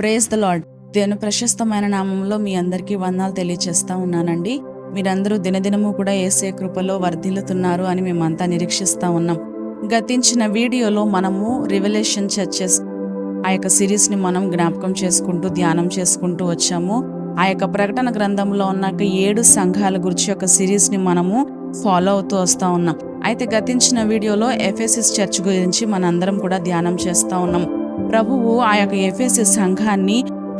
Praise the lord. దేవుని ప్రశస్తమైన నామంలో మీ అందరికీ వందనాలు తెలియచేస్తా ఉన్నానండి. మీరందరూ దినదినము కూడా యేసయ్య కృపలో వర్ధిల్లుతున్నారు అని మేమంతా నిరీక్షిస్తా ఉన్నాం. గతించిన వీడియోలో మనము రివెలేషన్ చర్చెస్ ఆ యొక్క సిరీస్ని మనం జ్ఞాపకం చేసుకుంటూ ధ్యానం చేసుకుంటూ వచ్చాము. ఆ యొక్క ప్రకటన గ్రంథంలో ఉన్న 7 సంఘాల గురించి ఒక సిరీస్ని మనము ఫాలో అవుతూ వస్తూ ఉన్నాం. అయితే గతించిన వీడియోలో ఎఫెసస్ చర్చ్ గురించి మనందరం కూడా ధ్యానం చేస్తూ ఉన్నాం. ప్రభువు ఆ యొక్క ఎఫెసస్ సంఘాన్ని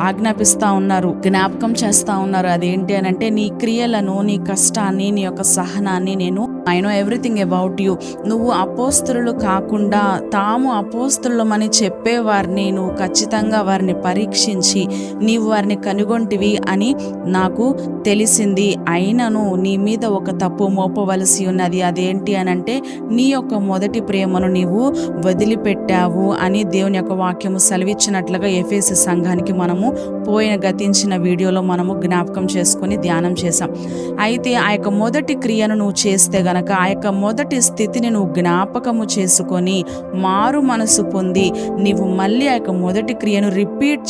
ఆజ్ఞాపిస్తా ఉన్నారు, జ్ఞాపకం చేస్తా ఉన్నారు. అదేంటి అని అంటే, నీ క్రియలను, నీ కష్టాన్ని, నీ యొక్క సహనాన్ని నేను I know everything about you. నువ్వు అపోస్తలులు కాకుండా తాము అపోస్తలులమని చెప్పేవారిని నువ్వు ఖచ్చితంగా వారిని పరీక్షించి నీవు వారిని కనుగొంటివి అని నాకు తెలిసింది. అయినను నీ మీద ఒక తప్పు మోపవలసి ఉన్నది. అదేంటి అని అంటే, నీ యొక్క మొదటి ప్రేమను నీవు వదిలిపెట్టావు అని దేవుని యొక్క వాక్యము సెలవిచ్చినట్లుగా ఎఫెసస్ సంఘానికి మనము గతించిన వీడియోలో మనము జ్ఞాపకం చేసుకొని ధ్యానం చేసాం. అయితే ఆ యొక్క మొదటి క్రియను నువ్వు చేస్తే గనక, ఆ యొక్క మొదటి స్థితిని నువ్వు జ్ఞాపకము చేసుకొని మారు మనసు పొంది నీవు మళ్ళీ ఆ యొక్క మొదటి క్రియను రిపీట్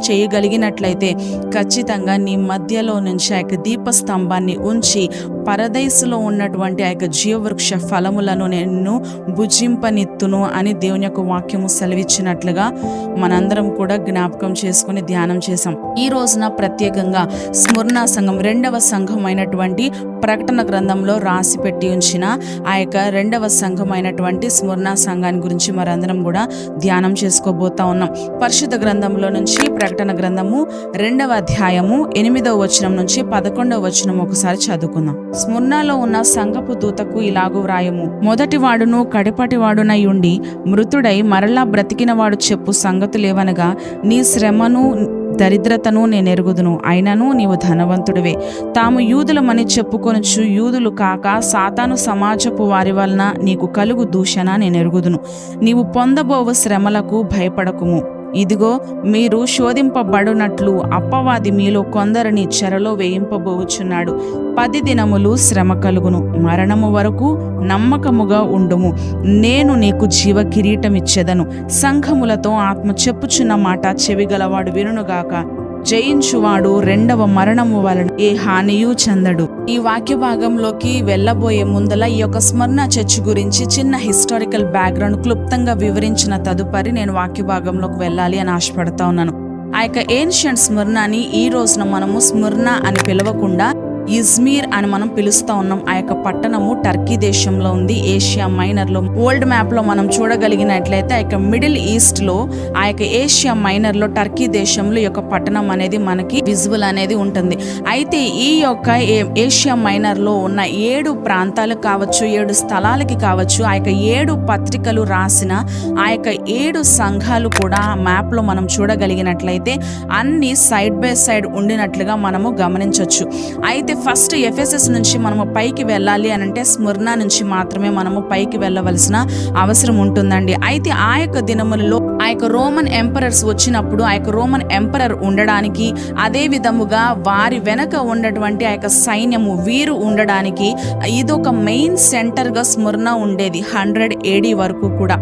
చేయగలిగినట్లయితే ఖచ్చితంగా నీ మధ్యలో నుంచి ఆ యొక్క దీపస్తంభాన్ని ఉంచి పరదైసులో ఉన్నటువంటి ఆ యొక్క జీవవృక్ష ఫలములను నేను భుజింపనిత్తును అని దేవుని యొక్క వాక్యము సెలవిచ్చినట్లుగా మనందరం కూడా జ్ఞాపకం చేసుకుని ధ్యానం చేశాం. ఈ రోజున ప్రత్యేకంగా స్మరణ సంఘం 2వ సంఘం అయినటువంటి ప్రకటన గ్రంథంలో రాసి పెట్టి ఉంచిన ఆ యొక్క 2వ సంఘం అయినటువంటి స్మరణ సంఘాన్ని గురించి మరందరం కూడా ధ్యానం చేసుకోబోతా ఉన్నాం. పరిశుద్ధ గ్రంథంలో నుంచి ప్రకటన గ్రంథము 2వ అధ్యాయము 8వ వచనం నుంచి 11వ వచనం ఒకసారి చదువుకుందాం. స్మరణలో ఉన్న సంఘపు దూతకు ఇలాగు వ్రాయము, మొదటి వాడును కడపటి వాడునై ఉండి మృతుడై మరలా బ్రతికిన వాడు చెప్పు సంగతులేవనగా, నీ శ్రమను దరిద్రతను నేనెరుగుదును, అయినను నీవు ధనవంతుడివే. తాము యూదులమని చెప్పుకొనుచు యూదులు కాక సాతాను సమాజపు వారి వలన నీకు కలుగు దూషణ నేనెరుగుదును. నీవు పొందబోవు శ్రమలకు భయపడకుము. ఇదిగో, మీరు శోధింపబడునట్లు అప్పవాది మీలో కొందరిని చెరలో వేయింపబోచున్నాడు. 10 దినములు శ్రమ కలుగును. మరణము వరకు నమ్మకముగా ఉండుము. నేను నీకు జీవ కిరీటం ఇచ్చెదను. సంఘములతో ఆత్మ చెప్పుచున్న మాట చెవిగలవాడు వినుగాక. జయించువాడు 2వ మరణము వలన ఏ హానియు చెందడు. ఈ వాక్య భాగంలోకి వెళ్ళబోయే ముందల ఈ యొక్క స్మరణ చర్చ్ గురించి చిన్న హిస్టారికల్ బ్యాక్గ్రౌండ్ క్లుప్తంగా వివరించిన తదుపరి నేను వాక్య భాగంలోకి వెళ్ళాలి అని ఆశపడతా ఉన్నాను. ఆ యొక్క ఏన్షియంట్ స్మరణని ఈ రోజున మనము స్మరణ అని పిలవకుండా ఇజ్మీర్ అని మనం పిలుస్తూ ఉన్నాం. ఆ యొక్క పట్టణము టర్కీ దేశంలో ఉంది, ఏషియా మైనర్లో. వరల్డ్ మ్యాప్లో మనం చూడగలిగినట్లయితే ఆ యొక్క మిడిల్ ఈస్ట్లో ఆ యొక్క ఏషియా మైనర్లో టర్కీ దేశంలో ఈ యొక్క పట్టణం అనేది మనకి విజువల్ అనేది ఉంటుంది. అయితే ఈ యొక్క ఏషియా మైనర్లో ఉన్న 7 ప్రాంతాలకు కావచ్చు, 7 స్థలాలకి కావచ్చు, ఆ యొక్క 7 పత్రికలు రాసిన ఆ యొక్క 7 సంఘాలు కూడా మ్యాప్లో మనం చూడగలిగినట్లయితే అన్ని సైడ్ బై సైడ్ ఉండినట్లుగా మనము గమనించవచ్చు. అయితే ఫస్ట్ ఎఫెసస్ నుంచి మనము పైకి వెళ్ళాలి అని అంటే స్మరణ నుంచి మాత్రమే మనము పైకి వెళ్ళవలసిన అవసరం ఉంటుందండి. అయితే ఆ యొక్క దినములలో ఆ యొక్క రోమన్ ఎంపరర్స్ వచ్చినప్పుడు ఆ యొక్క రోమన్ ఎంపరర్ ఉండడానికి, అదే విధముగా వారి వెనక ఉన్నటువంటి ఆ యొక్క సైన్యము వీరు ఉండడానికి ఇదొక మెయిన్ సెంటర్గా స్మరణ ఉండేది 100 AD వరకు కూడా.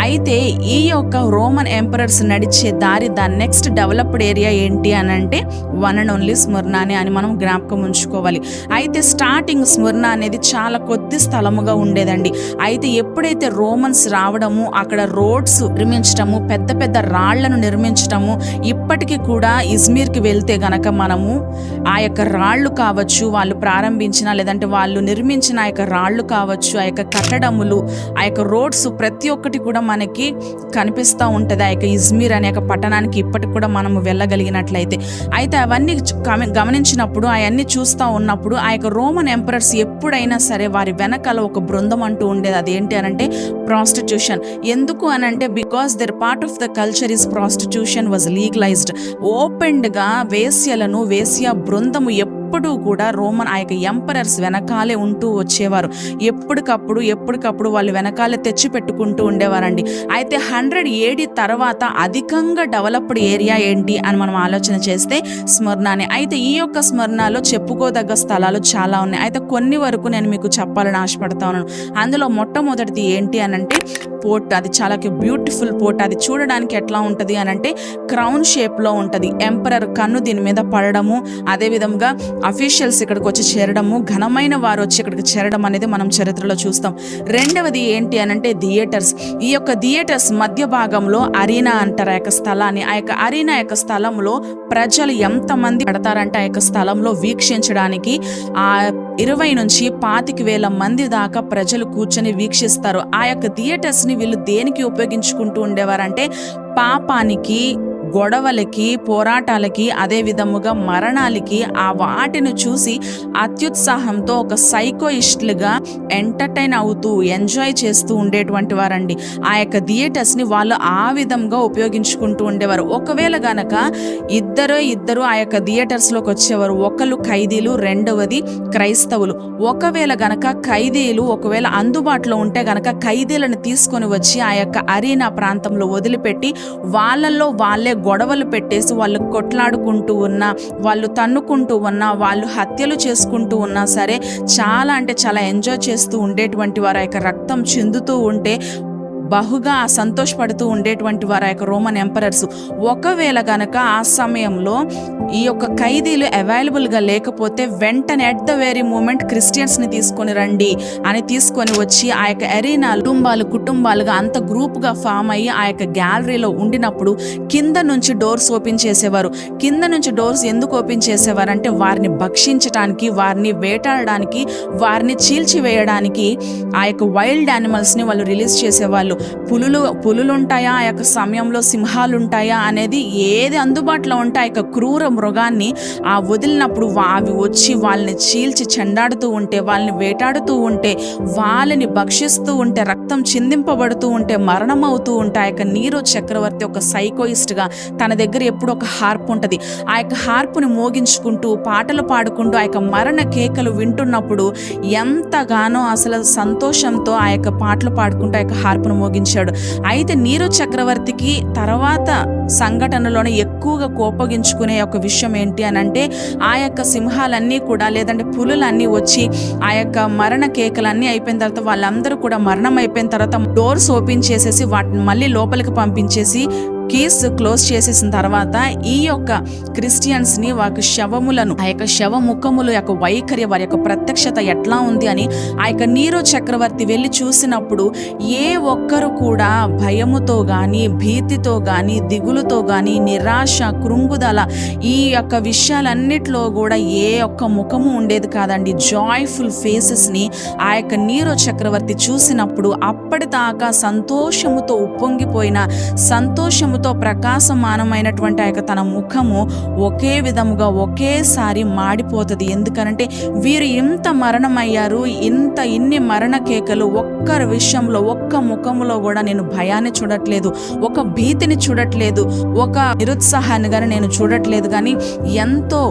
అయితే ఈ యొక్క రోమన్ ఎంపరర్స్ నడిచే దారి, దాని నెక్స్ట్ డెవలప్డ్ ఏరియా ఏంటి అని అంటే వన్ అండ్ ఓన్లీ స్మరణానే అని మనం జ్ఞాపకం ఉంచుకోవాలి. అయితే స్టార్టింగ్ స్మరణ అనేది చాలా కొద్ది స్థలముగా ఉండేదండి. అయితే ఎప్పుడైతే రోమన్స్ రావడము, అక్కడ రోడ్స్ నిర్మించటము, పెద్ద పెద్ద రాళ్లను నిర్మించటము, ఇప్పటికీ కూడా ఇజ్మీర్కి వెళ్తే గనక మనము ఆ యొక్క రాళ్ళు కావచ్చు, వాళ్ళు ప్రారంభించిన లేదంటే వాళ్ళు నిర్మించిన ఆ యొక్క రాళ్ళు కావచ్చు, ఆ యొక్క కట్టడములు, ఆ యొక్క రోడ్స్ ప్రతి ఒక్కటి కూడా మనకి కనిపిస్తూ ఉంటుంది ఆ యొక్క ఇజ్మీర్ అనే యొక్క పట్టణానికి ఇప్పటికి కూడా మనము వెళ్ళగలిగినట్లయితే. అయితే అవన్నీ గమనించినప్పుడు, అవన్నీ చూస్తూ ఉన్నప్పుడు ఆ యొక్క రోమన్ ఎంపరర్స్ ఎప్పుడైనా సరే వారి వెనకాల ఒక బృందం అంటూ ఉండేది. అదేంటి అనంటే ప్రాస్టిట్యూషన్. ఎందుకు అనంటే because their part of the culture is prostitution was legalized. ఓపెన్డ్గా వేశ్యలను, వేశ్య బృందము ఎప్పుడూ కూడా రోమన్ ఆ యొక్క ఎంపరర్స్ వెనకాలే ఉంటూ వచ్చేవారు. ఎప్పటికప్పుడు వాళ్ళు వెనకాలే తెచ్చి పెట్టుకుంటూ ఉండేవారండి. అయితే 100 AD తర్వాత అధికంగా డెవలప్డ్ ఏరియా ఏంటి అని మనం ఆలోచన చేస్తే స్మరణానే. అయితే ఈ యొక్క స్మరణలో చెప్పుకోదగ్గ స్థలాలు చాలా ఉన్నాయి. అయితే కొన్ని వరకు నేను మీకు చెప్పాలని ఆశపడతా ఉన్నాను. అందులో మొట్టమొదటిది ఏంటి అనంటే పోర్ట్, అది చాలా బ్యూటిఫుల్ పోర్ట్. అది చూడడానికి ఎట్లా ఉంటుంది అని అంటే క్రౌన్ షేప్లో ఉంటుంది. ఎంపరర్ కన్ను దీని మీద పడడము, అదేవిధంగా అఫీషియల్స్ ఇక్కడికి వచ్చి చేరడము, ఘనమైన వారు వచ్చి ఇక్కడికి చేరడం అనేది మనం చరిత్రలో చూస్తాం. రెండవది ఏంటి అని అంటే థియేటర్స్. ఈ యొక్క థియేటర్స్ మధ్య భాగంలో అరీనా అంటారు ఆ యొక్క స్థలాన్ని. ఆ యొక్క అరీనా యొక్క స్థలంలో ప్రజలు ఎంతమంది పడతారంటే ఆ యొక్క స్థలంలో వీక్షించడానికి 20 నుంచి 25,000 మంది దాకా ప్రజలు కూర్చొని వీక్షిస్తారు. ఆ యొక్క థియేటర్స్ని వీళ్ళు దేనికి ఉపయోగించుకుంటూ ఉండేవారంటే పాపానికి, గొడవలకి, పోరాటాలకి, అదే విధముగా మరణాలకి, ఆ వాటిని చూసి అత్యుత్సాహంతో ఒక సైకోయిస్టులుగా ఎంటర్టైన్ అవుతూ ఎంజాయ్ చేస్తూ ఉండేటువంటి వారండి. ఆ యొక్క థియేటర్స్ని వాళ్ళు ఆ విధంగా ఉపయోగించుకుంటూ ఉండేవారు. ఒకవేళ గనక ఇద్దరు ఆ యొక్క థియేటర్స్లోకి వచ్చేవారు. ఒకళ్ళు ఖైదీలు, రెండవది క్రైస్తవులు. ఒకవేళ గనక ఖైదీలు ఒకవేళ అందుబాటులో ఉంటే గనక ఖైదీలను తీసుకొని వచ్చి ఆ యొక్క అరీనా ప్రాంతంలో వదిలిపెట్టి వాళ్ళల్లో వాళ్ళే గొడవలు పెట్టేసి వాళ్ళు కొట్లాడుకుంటూ ఉన్నా, వాళ్ళు తన్నుకుంటూ ఉన్నా, వాళ్ళు హత్యలు చేసుకుంటూ ఉన్నా సరే చాలా అంటే చాలా ఎంజాయ్ చేస్తూ ఉండేటువంటి వారు. ఆ యొక్క రక్తం చిందుతూ ఉంటే బహుగా సంతోషపడుతూ ఉండేటువంటి వారు ఆ యొక్క రోమన్ ఎంపరర్స్. ఒకవేళ గనక ఆ సమయంలో ఈ యొక్క ఖైదీలు అవైలబుల్గా లేకపోతే వెంటనే అట్ ద వెరీ మూమెంట్ క్రిస్టియన్స్ని తీసుకొని రండి అని తీసుకొని వచ్చి ఆ యొక్క అరీనా కుటుంబాలుగా అంత గ్రూప్గా ఫామ్ అయ్యి ఆ యొక్క గ్యాలరీలో ఉండినప్పుడు కింద నుంచి డోర్స్ ఓపెన్ చేసేవారు. కింద నుంచి డోర్స్ ఎందుకు ఓపెన్ చేసేవారు అంటే వారిని భక్షించడానికి, వారిని వేటాడడానికి, వారిని చీల్చివేయడానికి ఆ యొక్క వైల్డ్ యానిమల్స్ని వాళ్ళు రిలీజ్ చేసేవాళ్ళు. పులులు ఉంటాయా ఆ యొక్క సమయంలో, సింహాలు ఉంటాయా అనేది ఏది అందుబాటులో ఉంటే ఆ యొక్క క్రూర మృగాన్ని ఆ వదిలినప్పుడు అవి వచ్చి వాళ్ళని చీల్చి చెండాడుతూ ఉంటే, వాళ్ళని వేటాడుతూ ఉంటే, వాళ్ళని భక్షిస్తూ ఉంటే, రక్తం చిందింపబడుతూ ఉంటే, మరణం అవుతూ ఉంటే ఆ యొక్క నీరో చక్రవర్తి ఒక సైకోయిస్ట్గా తన దగ్గర ఎప్పుడు ఒక హార్ప్ ఉంటుంది. ఆ యొక్క హార్పుని మోగించుకుంటూ పాటలు పాడుకుంటూ ఆ యొక్క మరణ కేకలు వింటున్నప్పుడు ఎంతగానో అసలు సంతోషంతో ఆ యొక్క పాటలు పాడుకుంటూ ఆ యొక్క హార్పును మోగించాడు. అయితే నీరో చక్రవర్తికి తర్వాత సంఘటనలోనే ఎక్కువగా కోపగించుకునే ఒక విషయం ఏంటి అని అంటే ఆ యొక్క సింహాలన్నీ కూడా లేదంటే పులులన్నీ వచ్చి ఆ యొక్క మరణ కేకలన్నీ అయిపోయిన తర్వాత వాళ్ళందరూ కూడా మరణం అయిపోయిన తర్వాత డోర్స్ ఓపెన్ చేసేసి వాటిని మళ్ళీ లోపలికి పంపించేసి కీస్ క్లోజ్ చేసేసిన తర్వాత ఈ యొక్క క్రిస్టియన్స్ని వారి శవములను, ఆ యొక్క శవ ముఖముల యొక్క వైఖరి, వారి యొక్క ప్రత్యక్షత ఎట్లా ఉంది అని ఆ యొక్క నీరో చక్రవర్తి వెళ్ళి చూసినప్పుడు ఏ ఒక్కరు కూడా భయముతో కానీ, భీతితో కానీ, దిగులుతో కానీ, నిరాశ, కృంగుదల ఈ యొక్క విషయాలన్నిట్లో కూడా ఏ ఒక్క ముఖము ఉండేది కాదండి. జాయ్ఫుల్ ఫేసెస్ని ఆ యొక్క నీరో చక్రవర్తి చూసినప్పుడు అప్పటిదాకా సంతోషముతో ఉప్పొంగిపోయిన, సంతోషముతో ప్రకాశమానమైనటువంటి ఆ యొక్క తన ముఖము ఒకే విధముగా ఒకేసారి మాడిపోతుంది. ఎందుకనంటే వీరు ఇంత మరణమయ్యారు, ఇన్ని మరణ కేకలు, ఒక్కరి విషయంలో ఒక్క ముఖములో కూడా నేను భయాన్ని చూడట్లేదు, ఒక భీతిని చూడట్లేదు, ఒక నిరుత్సాహాన్ని కానీ నేను చూడట్లేదు, కానీ ఎంతో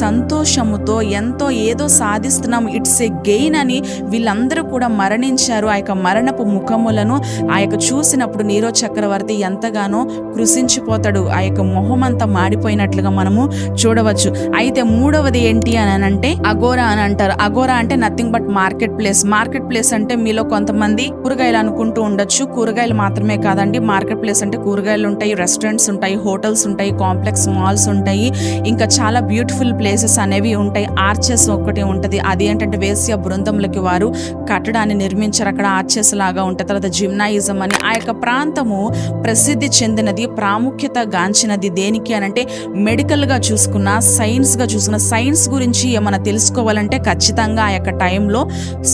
సంతోషముతో ఎంతో ఏదో సాధిస్తున్నాం, ఇట్స్ ఏ గెయిన్ అని వీళ్ళందరూ కూడా మరణించారు. ఆ యొక్క మరణపు ముఖములను ఆ యొక్క చూసినప్పుడు నీరో చక్రవర్తి ఎంతగానో కృషించిపోతాడు. ఆ యొక్క మొహం అంతా మాడిపోయినట్లుగా మనము చూడవచ్చు. అయితే మూడవది ఏంటి అని అంటే అగోరా అని అంటారు. అగోరా అంటే nothing but market place. Market place అంటే మీలో కొంతమంది కూరగాయలు అనుకుంటూ ఉండొచ్చు. కూరగాయలు మాత్రమే కాదండి, మార్కెట్ ప్లేస్ అంటే కూరగాయలు ఉంటాయి, రెస్టారెంట్స్ ఉంటాయి, హోటల్స్ ఉంటాయి, కాంప్లెక్స్ మాల్స్ ఉంటాయి, ఇంకా చాలా బ్యూటిఫుల్ ప్లేసెస్ అనేవి ఉంటాయి. ఆర్చెస్ ఒకటి ఉంటుంది, అది ఏంటంటే వేశ్య బృందములకి వారు కట్టడాన్ని నిర్మించారు, అక్కడ ఆర్చెస్ లాగా ఉంటాయి. తర్వాత జిమ్నాయిజం అని ఆ యొక్క ప్రాంతము ప్రసిద్ధి చెందినది, ప్రాముఖ్యత గాంచినది. దేనికి అని అంటే మెడికల్గా చూసుకున్న, సైన్స్గా చూసుకున్న, సైన్స్ గురించి ఏమైనా తెలుసుకోవాలంటే ఖచ్చితంగా ఆ యొక్క టైంలో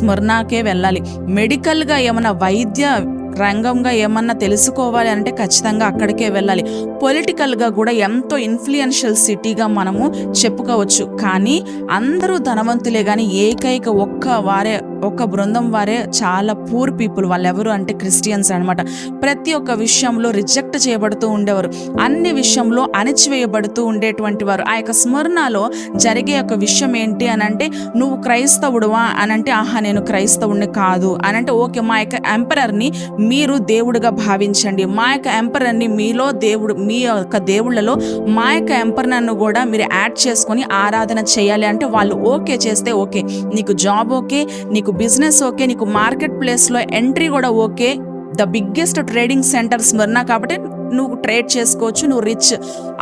స్మరణకే వెళ్ళాలి. మెడికల్గా ఏమైనా వైద్య రంగంగా ఏమన్నా తెలుసుకోవాలి అంటే ఖచ్చితంగా అక్కడికే వెళ్ళాలి. పొలిటికల్గా కూడా ఎంతో ఇన్ఫ్లుయెన్షియల్ సిటీగా మనము చెప్పుకోవచ్చు. కానీ అందరూ ధనవంతులే, కానీ ఏకైక ఒక్క బృందం వారే చాలా పూర్ పీపుల్. వాళ్ళు ఎవరు అంటే క్రిస్టియన్స్ అనమాట. ప్రతి ఒక్క విషయంలో రిజెక్ట్ చేయబడుతూ ఉండేవారు, అన్ని విషయంలో అణిచివేయబడుతూ ఉండేటువంటి వారు. ఆ యొక్క స్మరణలో జరిగే ఒక విషయం ఏంటి అని అంటే నువ్వు క్రైస్తవుడువా అని అంటే ఆహా నేను క్రైస్తవుడిని కాదు అని అంటే ఓకే, మా యొక్క ఎంపరర్ని మీరు దేవుడిగా భావించండి, మా యొక్క ఎంపరర్ని మీలో దేవుడు, మీ యొక్క దేవుళ్ళలో మా యొక్క ఎంపరర్ను కూడా మీరు యాడ్ చేసుకొని ఆరాధన చేయాలి అంటే వాళ్ళు ఓకే చేస్తే ఓకే, నీకు జాబ్ ఓకే, నీకు బిజినెస్ ఓకే, నీకు మార్కెట్ ప్లేస్లో ఎంట్రీ కూడా okay, the biggest trading centre స్మరణ, కాబట్టి నువ్వు ట్రేడ్ చేసుకోవచ్చు, నువ్వు రిచ్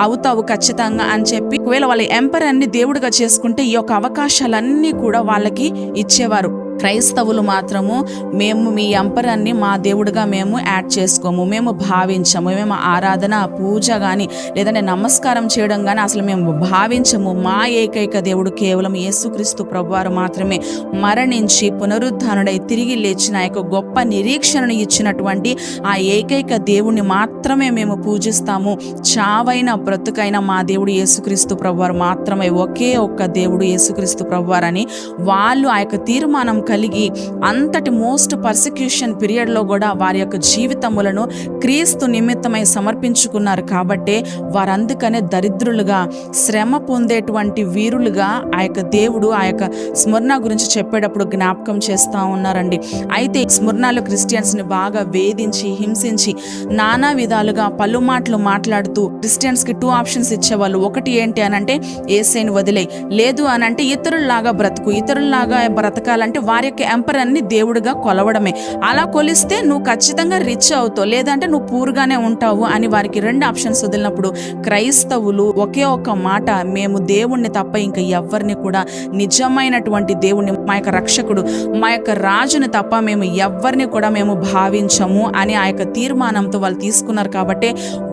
అవుతావు ఖచ్చితంగా అని చెప్పి ఒకవేళ వాళ్ళ ఎంపరర్ని దేవుడిగా చేసుకుంటే ఈ యొక్క అవకాశాలన్నీ కూడా వాళ్ళకి ఇచ్చేవారు. క్రైస్తవులు మాత్రము మేము మీ ఎంపరర్ని మా దేవుడిగా మేము యాడ్ చేసుకోము, మేము భావించము, మేము ఆరాధన పూజ కానీ లేదంటే నమస్కారం చేయడం కానీ అసలు మేము భావించము. మా ఏకైక దేవుడు కేవలం యేసుక్రీస్తు ప్రభువారు మాత్రమే, మరణించి పునరుద్ధానుడై తిరిగి లేచిన ఆ యొక్క గొప్ప నిరీక్షణను ఇచ్చినటువంటి ఆ ఏకైక దేవుణ్ణి మాత్రమే మేము పూజిస్తాము. చావైన బ్రతుకైన మా దేవుడు యేసుక్రీస్తు ప్రభువారు మాత్రమే, ఒకే ఒక్క దేవుడు యేసుక్రీస్తు ప్రభువారని వాళ్ళు ఆ యొక్క తీర్మానం కలిగి అంతటి మోస్ట్ పర్సిక్యూషన్ పీరియడ్లో కూడా వారి యొక్క జీవితములను క్రీస్తు నిమిత్తమై సమర్పించుకున్నారు. కాబట్టే వారందుకనే దరిద్రులుగా శ్రమ పొందేటువంటి వీరులుగా ఆ యొక్క దేవుడు ఆ యొక్క స్మరణ గురించి చెప్పేటప్పుడు జ్ఞాపకం చేస్తూ ఉన్నారండి. అయితే స్మరణలో క్రిస్టియన్స్ని బాగా వేధించి హింసించి నానా విధాలుగా పలు మాటలు మాట్లాడుతూ క్రిస్టియన్స్కి 2 ఆప్షన్స్ ఇచ్చేవాళ్ళు. ఒకటి ఏంటి అనంటే యేసయ్యను వదిలేయి, లేదు అనంటే ఇతరుల్లాగా బ్రతుకు, ఇతరుల్లాగా బ్రతకాలంటే వారి యొక్క ఎంపరర్ని దేవుడిగా కొలవడమే. అలా కొలిస్తే నువ్వు ఖచ్చితంగా రిచ్ అవుతావు, లేదంటే నువ్వు పూర్గానే ఉంటావు అని వారికి 2 ఆప్షన్స్ వదిలినప్పుడు క్రైస్తవులు ఒకే ఒక్క మాట, మేము దేవుణ్ణి తప్ప ఇంకా ఎవరిని కూడా, నిజమైనటువంటి దేవుణ్ణి మా యొక్క రక్షకుడు మా యొక్క రాజుని తప్ప మేము ఎవరిని కూడా మేము భావించము అని ఆ యొక్క తీర్మానంతో వాళ్ళు తీసుకున్నారు. కాబట్టి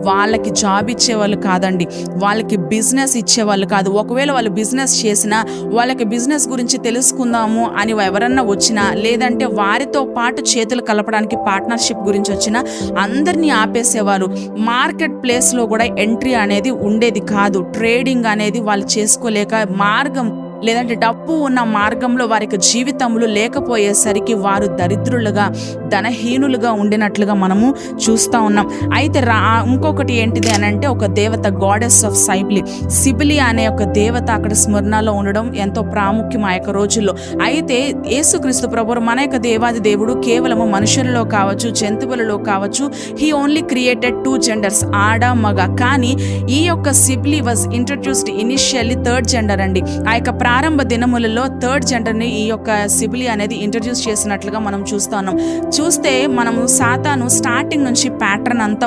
వాళ్ళకి జాబ్ ఇచ్చేవాళ్ళు కాదండి, వాళ్ళకి బిజినెస్ ఇచ్చేవాళ్ళు కాదు. ఒకవేళ వాళ్ళు బిజినెస్ చేసినా వాళ్ళకి బిజినెస్ గురించి తెలుసుకుందాము అని ఎవరన్నా వచ్చినా, లేదంటే వారితో పాటు చేతులు కలపడానికి పార్ట్నర్షిప్ గురించి వచ్చినా అందరినీ ఆపేసేవారు. మార్కెట్ ప్లేస్లో కూడా ఎంట్రీ అనేది ఉండేది కాదు. ట్రేడింగ్ అనేది వాళ్ళు చేసుకోలేక మార్గం లేదంటే డబ్బు ఉన్న మార్గంలో వారికి జీవితములు లేకపోయేసరికి వారు దరిద్రులుగా ధనహీనులుగా ఉండినట్లుగా మనము చూస్తూ ఉన్నాం. అయితే ఇంకొకటి ఏంటిది అని అంటే ఒక దేవత, గాడెస్ ఆఫ్ సిబిలి అనే ఒక దేవత అక్కడ స్మరణలో ఉండడం ఎంతో ప్రాముఖ్యం ఆ యొక్క రోజుల్లో. అయితే యేసుక్రీస్తు ప్రభువు మన యొక్క దేవాది దేవుడు కేవలము మనుషులలో కావచ్చు జంతువులలో కావచ్చు హీ ఓన్లీ క్రియేటెడ్ 2 జెండర్స్, ఆడ మగ. కానీ ఈ యొక్క సిబిలి was introduced initially 3rd gender అండి. ఆ యొక్క ప్రారంభ దినములలో 3rd జెండర్ని ఈ యొక్క సిబిలి అనేది ఇంట్రడ్యూస్ చేసినట్లుగా మనం చూస్తున్నాం. చూస్తే మనము సాతాను స్టార్టింగ్ నుంచి ప్యాటర్న్ అంతా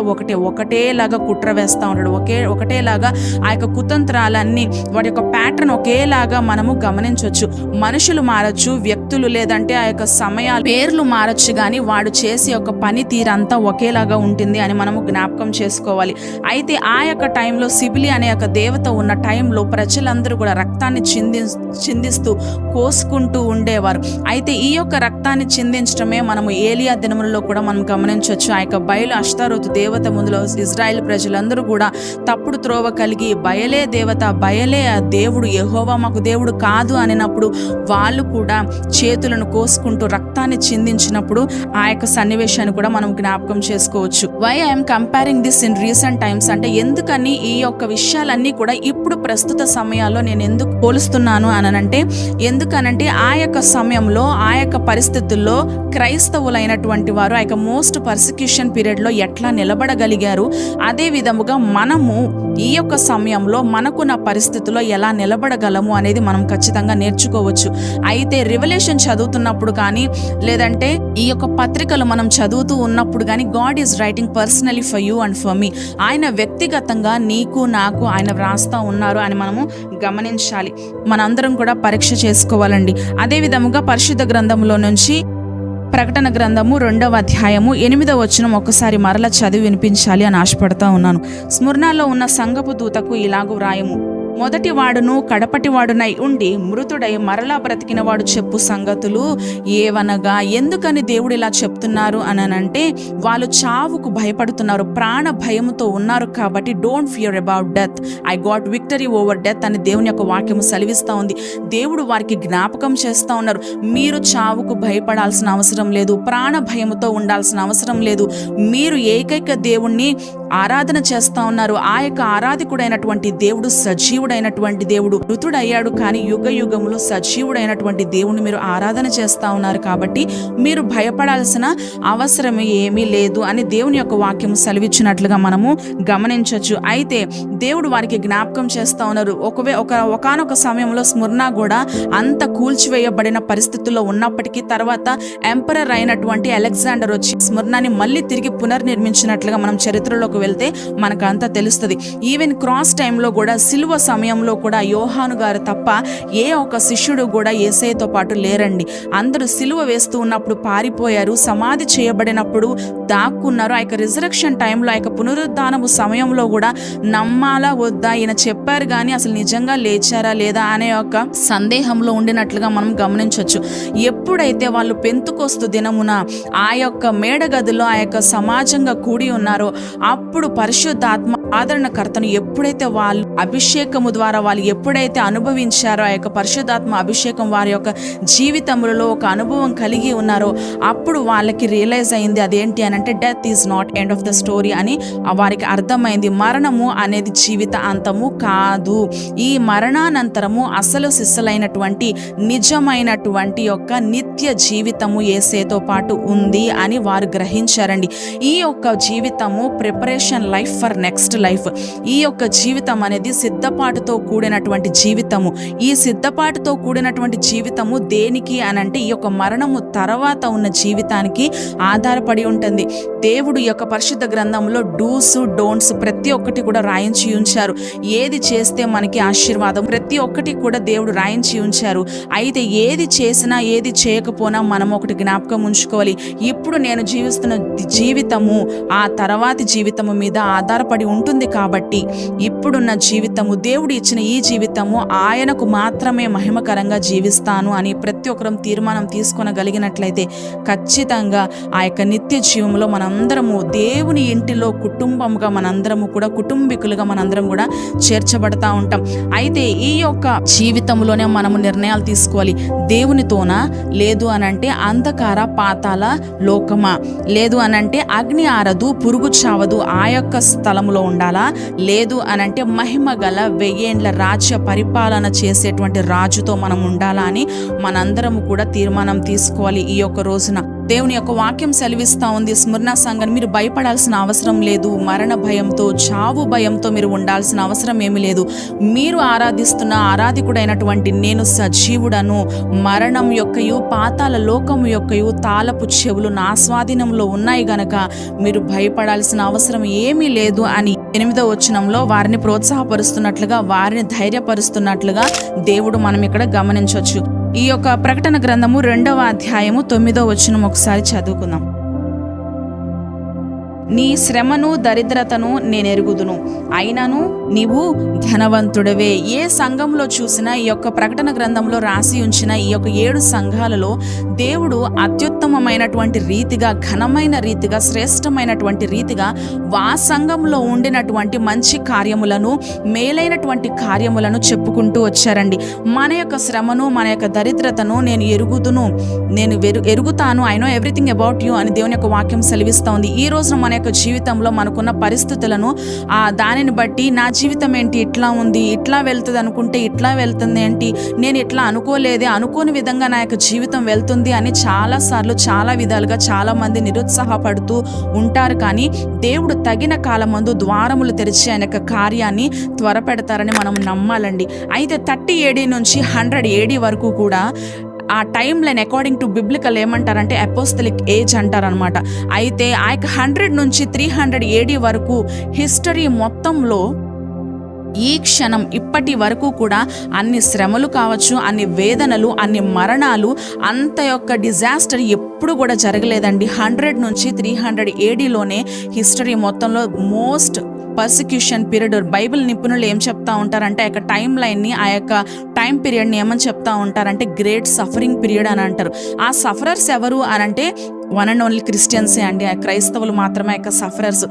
ఒకటేలాగా కుట్ర వేస్తూ ఉంటాడు. ఒకటేలాగా ఆ యొక్క కుతంత్రాలన్నీ వాటి యొక్క ప్యాటర్న్ ఒకేలాగా మనము గమనించవచ్చు. మనుషులు మారచ్చు, వ్యక్తులు లేదంటే ఆ యొక్క సమయాలు పేర్లు మారచ్చు, కానీ వాడు చేసే యొక్క పని తీరంతా ఒకేలాగా ఉంటుంది అని మనము జ్ఞాపకం చేసుకోవాలి. అయితే ఆ యొక్క టైంలో సిబిలి అనే యొక్క దేవత ఉన్న టైంలో ప్రజలందరూ కూడా రక్తాన్ని చిందిస్తూ కోసుకుంటూ ఉండేవారు. అయితే ఈ యొక్క రక్తాన్ని చిందించడమే మనము ఏలియా దినములలో కూడా మనం గమనించవచ్చు. ఆ యొక్క బయలు అష్టారోతు దేవత ముందులో ఇజ్రాయెల్ ప్రజలందరూ కూడా తప్పుడు త్రోవ కలిగి బయలే దేవత, బయలే దేవుడు, యెహోవా మాకు దేవుడు కాదు అనినప్పుడు వాళ్ళు కూడా చేతులను కోసుకుంటూ రక్తాన్ని చిందించినప్పుడు ఆ యొక్క సన్నివేశాన్ని కూడా మనం జ్ఞాపకం చేసుకోవచ్చు. Why I'm comparing this in recent times అంటే ఎందుకని ఈ యొక్క విషయాలన్నీ కూడా ఇప్పుడు ప్రస్తుత సమయాల్లో నేను ఎందుకు పోలుస్తున్నాను అనంటే, ఎందుకనంటే ఆ యొక్క సమయంలో ఆ యొక్క పరిస్థితుల్లో క్రైస్తవులైనటువంటి వారు ఆ యొక్క మోస్ట్ పర్సిక్యూషన్ పీరియడ్లో ఎట్లా నిలబడగలిగారు, అదే విధముగా మనము ఈ యొక్క సమయంలో మనకున్న పరిస్థితుల్లో ఎలా నిలబడగలము అనేది మనం ఖచ్చితంగా నేర్చుకోవచ్చు. అయితే రివల్యూషన్ చదువుతున్నప్పుడు కానీ లేదంటే ఈ యొక్క పత్రికలు మనం చదువుతూ ఉన్నప్పుడు కానీ God is writing personally for you and for me, ఆయన వ్యక్తిగతంగా నీకు నాకు ఆయన వ్రాస్తా ఉన్నారు అని మనము గమనించాలి. మనందరం కూడా పరీక్ష చేసుకోవాలండి. అదే విధముగా పరిశుద్ధ గ్రంథంలో నుంచి ప్రకటన గ్రంథము 2వ అధ్యాయము 8వ వచనం ఒకసారి మరలా చదివి వినిపించాలి అని ఆశపడతా ఉన్నాను. స్మరణలో ఉన్న సంఘపు దూతకు ఇలాగు వ్రాయము, మొదటి వాడును కడపటి వాడునై ఉండి మృతుడై మరలా బ్రతికిన వాడు చెప్పు సంగతులు ఏవనగా. ఎందుకని దేవుడు ఇలా చెప్తున్నారు అనంటే వాళ్ళు చావుకు భయపడుతున్నారు, ప్రాణ భయముతో ఉన్నారు. కాబట్టి don't fear about death, I got victory over death అని దేవుని యొక్క వాక్యము సెలవిస్తూ ఉంది. దేవుడు వారికి జ్ఞాపకం చేస్తూ ఉన్నారు, మీరు చావుకు భయపడాల్సిన అవసరం లేదు, ప్రాణ భయముతో ఉండాల్సిన అవసరం లేదు. మీరు ఏకైక దేవుణ్ణి ఆరాధన చేస్తూ ఉన్నారు. ఆ యొక్క ఆరాధికుడైనటువంటి దేవుడు సజీవుడు నిర్జీవుడైనటువంటి దేవుడు, మృతుడయ్యాడు కానీ యుగ యుగములు సజీవుడైనటువంటి దేవుని మీరు ఆరాధన చేస్తా ఉన్నారు కాబట్టి మీరు భయపడాల్సిన అవసరం ఏమీ లేదు అని దేవుని యొక్క వాక్యం సెలవిచ్చినట్లుగా మనము గమనించవచ్చు. అయితే దేవుడు వారికి జ్ఞాపకం చేస్తా ఉన్నారు. ఒకానొక సమయంలో స్ముర్నా కూడా అంత కూల్చివేయబడిన పరిస్థితుల్లో ఉన్నప్పటికీ తర్వాత ఎంపరర్ అయినటువంటి అలెగ్జాండర్ వచ్చి స్ముర్నాని మళ్ళీ తిరిగి పునర్నిర్మించినట్లుగా మనం చరిత్రలోకి వెళ్తే మనకు అంతా తెలుస్తుంది. ఈవెన్ క్రాస్ టైంలో కూడా సిలువ సమయంలో కూడా యోహాను గారు తప్ప ఏ ఒక్క శిష్యుడు కూడా యేసయ్యతో పాటు లేరండి. అందరూ సిలువ వేస్తూ ఉన్నప్పుడు పారిపోయారు, సమాధి చేయబడినప్పుడు దాక్కున్నారు. ఆ యొక్క రిజరక్షన్ టైంలో ఆ యొక్క పునరుద్ధానము సమయంలో కూడా నమ్మాలా వద్దా, ఈయన చెప్పారు కానీ అసలు నిజంగా లేచారా లేదా అనే ఒక సందేహంలో ఉండినట్లుగా మనం గమనించవచ్చు. ఎప్పుడైతే వాళ్ళు పెంతుకొస్తు దినమున ఆ యొక్క మేడగదిలో ఆ యొక్క సమాజంగా కూడి ఉన్నారో అప్పుడు పరిశుద్ధాత్మ ఆదరణకర్తను ఎప్పుడైతే వాళ్ళు అభిషేకము ద్వారా వాళ్ళు ఎప్పుడైతే అనుభవించారో ఆ యొక్క పరిశుద్ధాత్మ అభిషేకం వారి యొక్క జీవితంలో ఒక అనుభవం కలిగి ఉన్నారో అప్పుడు వాళ్ళకి రియలైజ్ అయింది అదేంటి అని అంటే death is not end of the story అని వారికి అర్థమైంది. మరణము అనేది జీవిత అంతము కాదు, ఈ మరణానంతరము అసలు సిస్సలైనటువంటి నిజమైనటువంటి యొక్క నిత్య జీవితము యేసేతో పాటు ఉంది అని వారు గ్రహించారండి. ఈ యొక్క జీవితము preparation life for next life. ఈ యొక్క జీవితం అనేది సిద్ధపాటుతో కూడినటువంటి జీవితము. ఈ సిద్ధపాటుతో కూడినటువంటి జీవితము దేనికి అనంటే ఈ యొక్క మరణము తర్వాత ఉన్న జీవితానికి ఆధారపడి ఉంటుంది. దేవుడు ఈ యొక్క పరిశుద్ధ గ్రంథంలో డూస్ డోంట్స్ ప్రతి ఒక్కటి కూడా రాయించి ఉంచారు. ఏది చేస్తే మనకి ఆశీర్వాదం ప్రతి ఒక్కటి కూడా దేవుడు రాయించి ఉంచారు. అయితే ఏది చేసినా ఏది చేయకపోయినా మనం ఒకటి జ్ఞాపకం ఉంచుకోవాలి, ఇప్పుడు నేను జీవిస్తున్న జీవితము ఆ తర్వాతి జీవితము మీద ఆధారపడి ఉంటుంది. కాబట్టి ఇప్పుడున్న జీవితము దేవుడు ఇచ్చిన ఈ జీవితము ఆయనకు మాత్రమే మహిమకరంగా జీవిస్తాను అని ప్రతి ఒక్కరం తీర్మానం తీసుకొనగలిగినట్లయితే ఖచ్చితంగా ఆ యొక్క నిత్య జీవంలో మనందరము దేవుని ఇంటిలో కుటుంబంగా మనందరము కూడా కుటుంబీకులుగా మనందరం కూడా చేర్చబడతా ఉంటాం. అయితే ఈ యొక్క జీవితంలోనే మనము నిర్ణయాలు తీసుకోవాలి. దేవునితోనా, లేదు అనంటే అంధకార పాతాల లోకమా, లేదు అనంటే అగ్ని ఆరదు పురుగు చావదు ఆ యొక్క స్థలంలో ఉండాలా, లేదు అనంటే మహిమ గల 1000 ఏండ్ల రాజ్య పరిపాలన చేసేటువంటి రాజుతో మనం ఉండాలా అని మనందరము కూడా తీర్మానం తీసుకోవాలి. ఈ యొక్క రోజున దేవుని యొక్క వాక్యం సెలవిస్తూ ఉంది, స్మరణ సంఘాన్ని మీరు భయపడాల్సిన అవసరం లేదు, మరణ భయంతో చావు భయంతో మీరు ఉండాల్సిన అవసరం ఏమీ లేదు. మీరు ఆరాధిస్తున్న ఆరాధికుడైనటువంటి నేను సజీవుడను, మరణం యొక్కయు పాతాల లోకము యొక్కయు తాళపు చెవులు నా స్వాధీనంలో ఉన్నాయి గనక మీరు భయపడాల్సిన అవసరం ఏమీ లేదు అని 8వ వచనంలో వారిని ప్రోత్సాహపరుస్తున్నట్లుగా వారిని ధైర్యపరుస్తున్నట్లుగా దేవుడు మనం ఇక్కడ గమనించవచ్చు. ఈ యొక్క ప్రకటన గ్రంథము 2వ అధ్యాయము 9వ వచనం ఒకసారి చదువుకుందాం. నీ శ్రమను దరిద్రతను నేనెరుగుదును, అయినను నీవు ధనవంతుడవే. ఏ సంఘంలో చూసినా ఈ యొక్క ప్రకటన గ్రంథంలో రాసి ఉంచిన ఈ యొక్క 7 సంఘాలలో దేవుడు అత్యుత్తమమైనటువంటి రీతిగా, ఘనమైన రీతిగా, శ్రేష్టమైనటువంటి రీతిగా ఆ సంఘంలో ఉండినటువంటి మంచి కార్యములను, మేలైనటువంటి కార్యములను చెప్పుకుంటూ వచ్చారండి. మన యొక్క శ్రమను, మన యొక్క దరిద్రతను నేను ఎరుగుదును, నేను ఎరుగుతాను, I know everything about you అని దేవుని యొక్క వాక్యం సెలవిస్తూ ఉంది. ఈ రోజున మన యొక్క జీవితంలో మనకున్న పరిస్థితులను దానిని బట్టి నా జీవితం ఏంటి ఇట్లా ఉంది, ఇట్లా వెళ్తుంది అనుకుంటే ఇట్లా వెళ్తుంది ఏంటి, నేను ఇట్లా అనుకోలేదే, అనుకోని విధంగా నా యొక్క జీవితం వెళ్తుంది అని చాలాసార్లు చాలా విధాలుగా చాలా మంది నిరుత్సాహపడుతూ ఉంటారు. కానీ దేవుడు తగిన కాలమందు ద్వారములు తెరిచి ఆయన యొక్క కార్యాన్ని త్వరపెడతారని మనం నమ్మాలండి. అయితే 30 AD నుంచి 100 AD వరకు కూడా ఆ time line according to biblical ఏమంటారంటే అపోస్తలిక్ ఏజ్ అంటారనమాట. అయితే ఆ యొక్క 100 నుంచి 300 AD వరకు హిస్టరీ మొత్తంలో ఈ క్షణం ఇప్పటి వరకు కూడా అన్ని శ్రమలు కావచ్చు, అన్ని వేదనలు, అన్ని మరణాలు, అంత యొక్క డిజాస్టర్ ఎప్పుడు కూడా జరగలేదండి. 100 నుంచి 300 ADలోనే హిస్టరీ మొత్తంలో మోస్ట్ పర్సిక్యూషన్ పీరియడ్. బైబిల్ నిపుణులు ఏం చెప్తా ఉంటారంటే ఆ యొక్క టైం లైన్ని, ఆ యొక్క టైం పీరియడ్ని ఏమని చెప్తా ఉంటారంటే గ్రేట్ సఫరింగ్ పీరియడ్ అని అంటారు. ఆ సఫరర్స్ ఎవరు అనంటే వన్ అండ్ ఓన్లీ క్రిస్టియన్సే అండి. ఆ క్రైస్తవులు మాత్రమే యొక్క సఫరర్స్.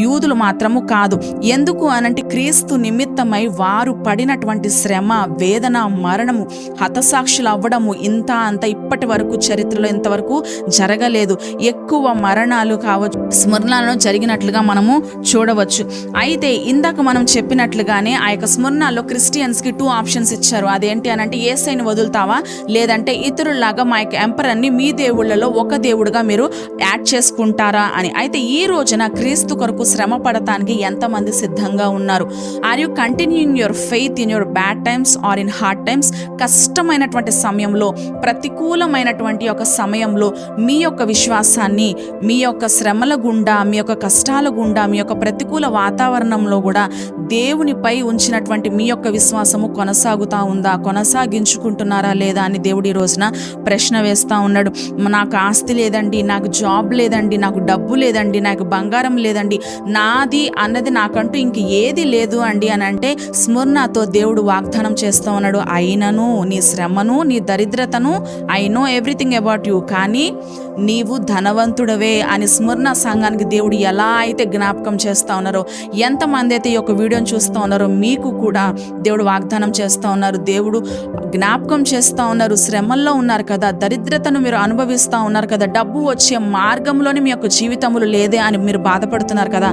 యూదులు మాత్రము కాదు. ఎందుకు అనంటే క్రీస్తు నిమిత్తమై వారు పడినటువంటి శ్రమ, వేదన, మరణము, హతసాక్షులు అవ్వడము ఇంత అంత ఇప్పటి వరకు చరిత్రలో ఇంతవరకు జరగలేదు. ఎక్కువ మరణాలు కావచ్చు, స్మరణలో జరిగినట్లుగా మనము చూడవచ్చు. అయితే ఇందాక మనం చెప్పినట్లుగానే ఆ యొక్క స్మరణలో క్రిస్టియన్స్కి 2 ఆప్షన్స్ ఇచ్చారు. అదేంటి అనంటే యేసయ్యను వదులుతావా, లేదంటే ఇతరుల్లాగా మా యొక్క ఎంపరర్ని మీ దేవుళ్ళలో ఒక దేవుడుగా మీరు యాడ్ చేసుకుంటారా అని. అయితే ఈ రోజున క్రీస్తు కొరకు శ్రమ పడటానికి ఎంతమంది సిద్ధంగా ఉన్నారు? Are you continuing your faith in your bad times or in hard times? కష్టమైనటువంటి సమయంలో, ప్రతికూలమైనటువంటి ఒక సమయంలో మీ యొక్క విశ్వాసాన్ని మీ యొక్క శ్రమల గుండా, మీ యొక్క కష్టాల గుండా, మీ యొక్క ప్రతికూల వాతావరణంలో కూడా దేవునిపై ఉంచినటువంటి మీ యొక్క విశ్వాసము కొనసాగుతూ ఉందా, కొనసాగించుకుంటున్నారా లేదా అని దేవుడు ఈ రోజున ప్రశ్న వేస్తూ ఉన్నాడు. నాకు ఆస్తి లేదండి, నాకు జాబ్ లేదండి, నాకు డబ్బు లేదండి, నాకు బంగారం లేదండి, నాది అన్నది నాకంటూ ఇంక ఏది లేదు అండి అని అంటే స్మరణతో దేవుడు వాగ్దానం చేస్తూ ఉన్నాడు. అయినను నీ శ్రమను, నీ దరిద్రతను, I know everything about you, కానీ నీవు ధనవంతుడవే అని స్మరణ సంఘానికి దేవుడు ఎలా అయితే జ్ఞాపకం చేస్తూ ఉన్నారో, ఎంతమంది అయితే ఈ యొక్క వీడియోని చూస్తూ ఉన్నారో మీకు కూడా దేవుడు వాగ్దానం చేస్తూ ఉన్నారు. దేవుడు జ్ఞాపకం చేస్తూ ఉన్నారు. శ్రమల్లో ఉన్నారు కదా, దరిద్రతను మీరు అనుభవిస్తూ ఉన్నారు కదా, డబ్బు వచ్చే మార్గంలోనే మీ యొక్క జీవితములు లేదే అని మీరు బాధపడుతున్నారు కదా,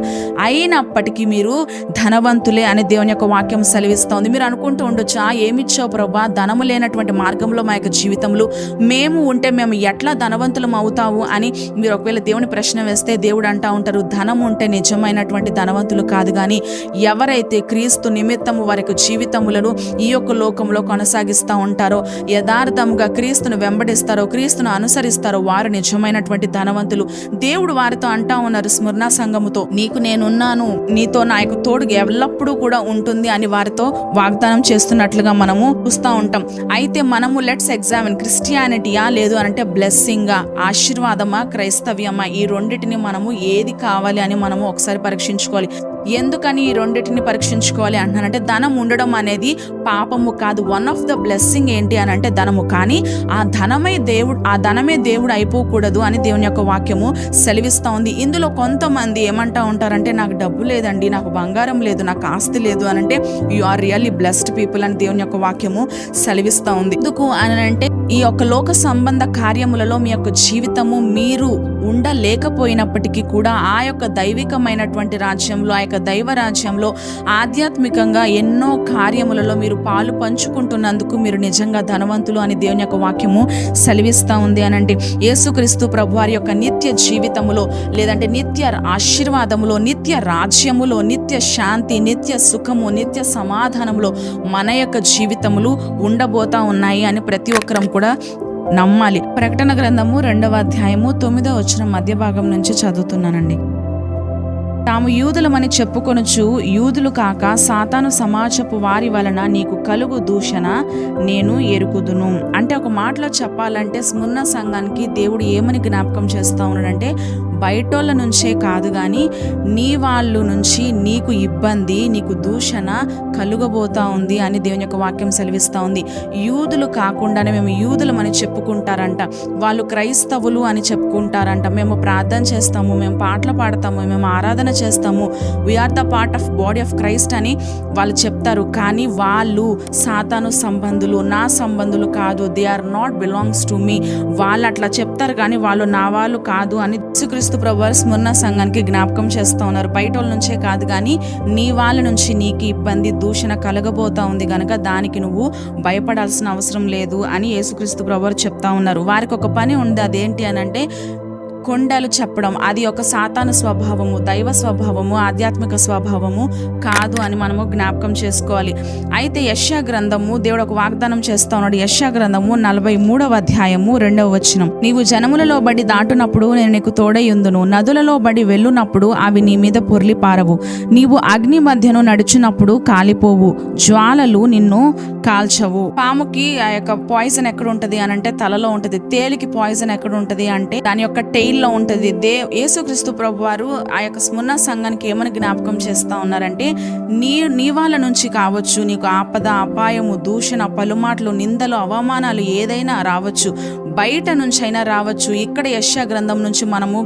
అయినప్పటికీ మీరు ధనవంతులే అని దేవుని యొక్క వాక్యం సెలవిస్తోంది. మీరు అనుకుంటూ ఉండొచ్చా, ఏమిచ్చావు ప్రభా, ధనము లేనటువంటి మార్గంలో మా యొక్క జీవితములు మేము ఉంటే మేము ఎట్లా ధనవంతులం అవుతావు అని మీరు ఒకవేళ దేవుని ప్రశ్న వేస్తే దేవుడు అంటూ ఉంటారు, ధనం ఉంటే నిజమైనటువంటి ధనవంతులు కాదు, కానీ ఎవరైతే క్రీస్తు నిమిత్తము వారికి జీవితములను ఈ యొక్క లోకంలో కొనసాగిస్తూ ఉంటారో, యథార్థముగా క్రీస్తును వెంబడిస్తారో, క్రీస్తును అనుసరిస్తారో వారు నిజమైనటువంటి ధనవంతులు. దేవుడు వారితో అంటా ఉన్నారు స్మరణ సంఘముతో, నీకు నేనున్నాను, నీతో నా యొక్క తోడు ఎల్లప్పుడూ కూడా ఉంటుంది అని వారితో వాగ్దానం చేస్తున్నట్లుగా మనము చూస్తూ ఉంటాం. అయితే మనము లెట్స్ ఎగ్జామిన్, క్రిస్టియానిటీయా లేదు అనంటే బ్లెస్సింగా, ఆశీర్వాదమా, క్రైస్తవ్యమా, ఈ రెండింటిని మనము ఏది కావాలి అని మనము ఒకసారి పరీక్షించుకోవాలి. ఎందుకని ఈ రెండింటిని పరీక్షించుకోవాలి అంటున్నానంటే, ధనం ఉండడం అనేది పాపము కాదు. వన్ ఆఫ్ ద బ్లెస్సింగ్ ఏంటి అని అంటే ధనము, కానీ ఆ ధనమే దేవుడు అయిపోకూడదు అని దేవుని యొక్క వాక్యము సెలవిస్తూ ఉంది. ఇందులో కొంతమంది ఏమంటా ఉంటారంటే, నాకు డబ్బు లేదండి, నాకు బంగారం లేదు, నాకు ఆస్తి లేదు అని అంటే you are really blessed people అని దేవుని యొక్క వాక్యము సెలవిస్తూ ఉంది. ఎందుకు అని అంటే, ఈ యొక్క లోక సంబంధ కార్యములలో మీ యొక్క జీవితము మీరు ఉండలేకపోయినప్పటికీ కూడా ఆ యొక్క దైవికమైనటువంటి రాజ్యంలో, ఆ యొక్క దైవ రాజ్యంలో ఆధ్యాత్మికంగా ఎన్నో కార్యములలో మీరు పాలు పంచుకుంటున్నందుకు మీరు నిజంగా ధనవంతులు అని దేవుని యొక్క వాక్యము సెలవిస్తూ ఉంది అనంటే, యేసుక్రీస్తు ప్రభువారి యొక్క నిత్య జీవితములో, లేదంటే నిత్య ఆశీర్వాదములో, నిత్య రాజ్యములో, నిత్య శాంతి, నిత్య సుఖము, నిత్య సమాధానములో మన యొక్క జీవితములు ఉండబోతా ఉన్నాయి అని ప్రతి ఒక్కరం కూడా నమ్మాలి. ప్రకటన గ్రంథము 2వ అధ్యాయము 9వ వచనం మధ్య భాగం నుంచి చదువుతున్నానండి. తాము యూదులమని చెప్పుకొనుచు యూదులు కాక సాతాను సమాజపు వారి వలన నీకు కలుగు దూషణ నేను ఎరుగుదును. అంటే ఒక మాటలో చెప్పాలంటే స్మరణ సంఘానికి దేవుడు ఏమని జ్ఞాపకం చేస్తూ ఉన్నాడంటే, బయటోళ్ళ నుంచే కాదు కానీ నీ వాళ్ళు నుంచి నీకు ఇబ్బంది, నీకు దూషణ కలుగబోతా ఉంది అని దేవుని యొక్క వాక్యం సెలవిస్తూ ఉంది. యూదులు కాకుండానే మేము యూదులమని చెప్పుకుంటారంట, వాళ్ళు క్రైస్తవులు అని చెప్పుకుంటారంట, మేము ప్రార్థన చేస్తాము, మేము పాటలు పాడతాము, మేము ఆరాధన చేస్తాము, we are the part of body of Christ అని వాళ్ళు చెప్తారు. కానీ వాళ్ళు సాతాను సంబంధులు, నా సంబంధులు కాదు, they are not belongs to me. వాళ్ళు అట్లా చెప్తారు కానీ వాళ్ళు నా వాళ్ళు కాదు అని యేసుక్రీస్తు ప్రభువారు స్మరణ సంఘానికి జ్ఞాపకం చేస్తూ ఉన్నారు. బయట వాళ్ళ నుంచే కాదు కానీ నీ వాళ్ళ నుంచి నీకు ఇబ్బంది, దూషణ కలగబోతా ఉంది కనుక దానికి నువ్వు భయపడాల్సిన అవసరం లేదు అని యేసుక్రీస్తు ప్రభువారు చెప్తా ఉన్నారు. వారికి ఒక పని ఉంది, అదేంటి అని అంటే కొండలు చెప్పడం. అది ఒక సాతాను స్వభావము, దైవ స్వభావము, ఆధ్యాత్మిక స్వభావము కాదు అని మనము జ్ఞాపకం చేసుకోవాలి. అయితే యెషయా గ్రంథము దేవుడు ఒక వాగ్దానం చేస్తా ఉన్నాడు. యెషయా గ్రంథము 43వ అధ్యాయము 2వ వచనం, నీవు జనములలో బడి దాటునప్పుడు నేను నీకు తోడయుందును, నదులలో బడి వెళ్ళునప్పుడు అవి నీ మీద పొర్లి పారవు, నీవు అగ్ని మధ్యను నడుచునప్పుడు కాలిపోవు, జ్వాలలు నిన్ను కాల్చవు. పాముకి ఆ యొక్క పాయిజన్ ఎక్కడ ఉంటది అని అంటే తలలో ఉంటది. తేలికి పాయిజన్ ఎక్కడ ఉంటది అంటే దాని యొక్క టెయిల్ జైల్లో ఉంటుంది. యేసుక్రీస్తు ప్రభువారు ఆ యొక్క స్మరణ సంఘానికి ఏమని జ్ఞాపకం చేస్తూ ఉన్నారంటే, నీ వాళ్ళ నుంచి కావచ్చు, నీకు ఆపద, అపాయము, దూషణ, పలుమాటలు, నిందలు, అవమానాలు ఏదైనా రావచ్చు, బయట నుంచి అయినా రావచ్చు. ఇక్కడ యెషయా గ్రంథం నుంచి మనము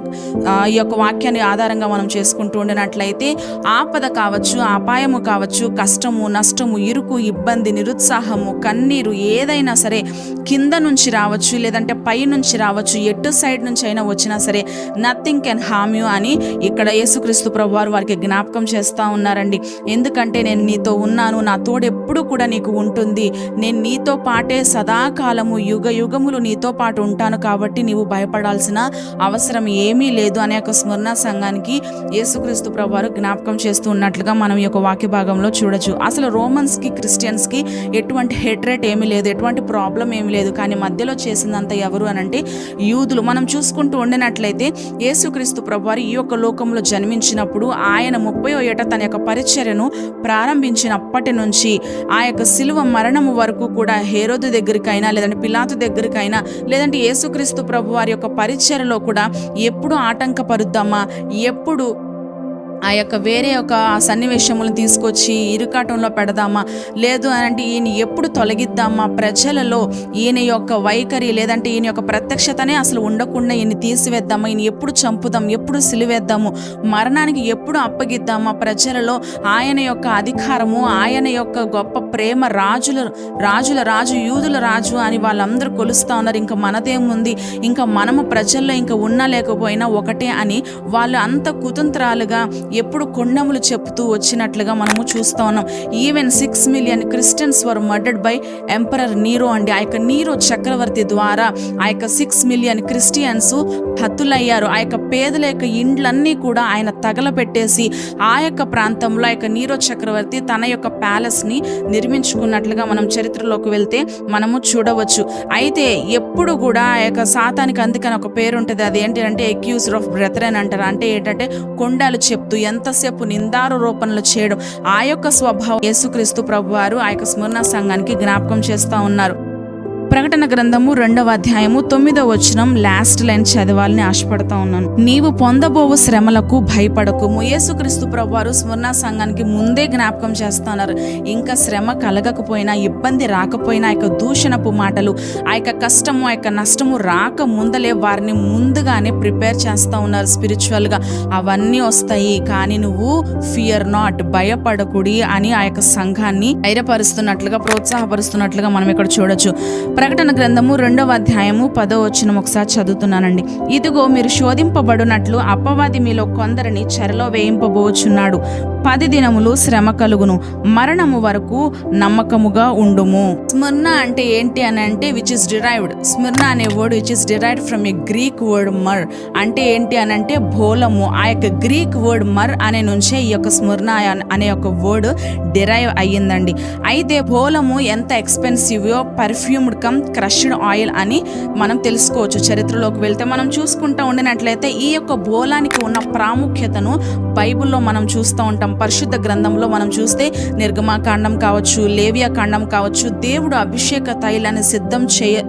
ఈ యొక్క వాక్యాన్ని ఆధారంగా మనం చేసుకుంటూ ఉండినట్లయితే ఆపద కావచ్చు, అపాయము కావచ్చు, కష్టము, నష్టము, ఇరుకు, ఇబ్బంది, నిరుత్సాహము, కన్నీరు ఏదైనా సరే కింద నుంచి రావచ్చు, లేదంటే పై నుంచి రావచ్చు, ఎటు సైడ్ నుంచి అయినా వచ్చినా సరే నథింగ్ కెన్ హార్మ్ యూ అని ఇక్కడ యేసుక్రీస్తు ప్రభువారు వారికి జ్ఞాపకం చేస్తూ ఉన్నారండి. ఎందుకంటే నేను నీతో ఉన్నాను, నా తోడు ఎప్పుడు కూడా నీకు ఉంటుంది, నేను నీతో పాటే సదాకాలము యుగ యుగములు నీతో పాటు ఉంటాను, కాబట్టి నీవు భయపడాల్సిన అవసరం ఏమీ లేదు అనే ఒక స్మరణ సంఘానికి యేసుక్రీస్తు ప్రభువారు జ్ఞాపకం చేస్తూ ఉన్నట్లుగా మనం ఈ యొక్క వాక్య భాగంలో చూడొచ్చు. అసలు రోమన్స్కి క్రిస్టియన్స్కి ఎటువంటి హెట్రేట్ ఏమీ లేదు, ఎటువంటి ప్రాబ్లం ఏమీ లేదు. కానీ మధ్యలో చేసిందంత ఎవరు అనంటే యూదులు. మనం చూసుకుంటూ ఉండినట్లయితే యేసుక్రీస్తు ప్రభువారు ఈ యొక్క లోకంలో జన్మించినప్పుడు ఆయన 30వ ఏట తన యొక్క పరిచర్యను ప్రారంభించినప్పటి నుంచి ఆ యొక్క శిలువ మరణము వరకు కూడా హేరోదు దగ్గరికైనా, లేదంటే పిలాతు దగ్గరికైనా, లేదంటే యేసుక్రీస్తు ప్రభువారి యొక్క పరిచర్యలో కూడా ఎప్పుడు ఆటంకపరుద్దామా, ఎప్పుడు ఆ యొక్క వేరే ఒక సన్నివేశములను తీసుకొచ్చి ఇరుకాటంలో పెడదామా, లేదు అంటే ఈయన ఎప్పుడు తొలగిద్దామా, ప్రజలలో ఈయన యొక్క వైఖరి లేదంటే ఈయన యొక్క ప్రత్యక్షతనే అసలు ఉండకుండా ఈయన తీసివేద్దామా, ఈయన ఎప్పుడు చంపుదాం, ఎప్పుడు సిలువేద్దాము, మరణానికి ఎప్పుడు అప్పగిద్దామా, ప్రజలలో ఆయన యొక్క అధికారము, ఆయన యొక్క గొప్ప ప్రేమ, రాజుల రాజు, యూదుల రాజు అని వాళ్ళందరూ కొలుస్తూ ఉన్నారు. ఇంకా మనదేముంది, ఇంకా మనము ప్రజల్లో ఇంకా ఉన్నా లేకపోయినా ఒకటే అని వాళ్ళు అంత కుతంత్రాలుగా ఎప్పుడు కొండములు చెప్తూ వచ్చినట్లుగా మనము చూస్తూ ఉన్నాం. Even 6 million Christians were murdered by emperor Nero అండి. ఆ యొక్క నీరో చక్రవర్తి ద్వారా ఆ యొక్క 6 మిలియన్ క్రిస్టియన్స్ హతులయ్యారు. ఆ యొక్క పేదల యొక్క ఇండ్లన్నీ కూడా ఆయన తగలబెట్టేసి ఆ యొక్క ప్రాంతంలో ఆ యొక్క నీరో చక్రవర్తి తన యొక్క ప్యాలెస్ని నిర్మించుకున్నట్లుగా మనం చరిత్రలోకి వెళ్తే మనము చూడవచ్చు. అయితే ఎప్పుడు కూడా ఆ యొక్క సాతానికి అందుకని ఒక పేరు ఉంటుంది, అది ఏంటి అంటే అక్యూజర్ ఆఫ్ బ్రెథరెన్ అంటారు. అంటే ఏంటంటే కొండలు చెప్తూ ఎంతసేపు నిందారోపణలు చేయడం, ఆ యొక్క స్వభావం యేసుక్రీస్తు ప్రభువారు ఆ యొక్క స్మరణ సంఘానికి జ్ఞాపకం చేస్తూ ఉన్నారు. ప్రకటన గ్రంథము 2వ అధ్యాయము 9వ వచనం లాస్ట్ లైన్ చదవాలని ఆశపడతా ఉన్నాను. నీవు పొందబోవు శ్రమలకు భయపడకుము. యేసుక్రీస్తు ప్రభువారు స్మరణ సంఘానికి ముందే జ్ఞాపకం చేస్తున్నారు. ఇంకా శ్రమ కలగకపోయినా, ఇబ్బంది రాకపోయినా, ఆ యొక్క దూషణపు మాటలు, ఆ యొక్క కష్టము, ఆ యొక్క నష్టము రాక ముందలే వారిని ముందుగానే ప్రిపేర్ చేస్తూ ఉన్నారు స్పిరిచువల్గా. అవన్నీ వస్తాయి, కానీ నువ్వు ఫియర్ నాట్, భయపడకుడి అని ఆ యొక్క సంఘాన్ని ధైర్యపరుస్తున్నట్లుగా, ప్రోత్సాహపరుస్తున్నట్లుగా మనం ఇక్కడ చూడొచ్చు. ప్రకటన గ్రంథము 2వ అధ్యాయము 10వ వచనం ఒకసారి చదువుతున్నానండి. ఇదిగో మీరు శోధింపబడినట్లు అపవాది మీలో కొందరిని చెరలో వేయింపబోచున్నాడు. 10 దినములు శ్రమ కలుగును, మరణము వరకు నమ్మకముగా ఉండుము. స్మిర్నా అంటే ఏంటి అని అంటే విచ్ ఇస్ డిరైవ్డ్, స్మిర్నా అనే word which is derived from A Greek word మర్. అంటే ఏంటి అని అంటే బోలము. ఆ యొక్క గ్రీక్ వర్డ్ మర్ అనే నుంచే ఈ యొక్క స్మిర్నా అనే యొక్క వర్డ్ డిరైవ్ అయ్యిందండి. అయితే బోలము ఎంత ఎక్స్పెన్సివ్యో పర్ఫ్యూమ్డ్ కమ్ క్రష్డ్ ఆయిల్ అని మనం తెలుసుకోవచ్చు. చరిత్రలోకి వెళ్తే మనం చూసుకుంటూ ఉండినట్లయితే ఈ యొక్క బోలానికి ఉన్న ప్రాముఖ్యతను బైబిల్లో మనం చూస్తూ ఉంటాం. పరిశుద్ధ గ్రంథంలో మనం చూస్తే నిర్గమాకాండం కావచ్చు, లేవియా కాండం కావచ్చు, దేవుడు అభిషేక తైలాన్ని సిద్ధం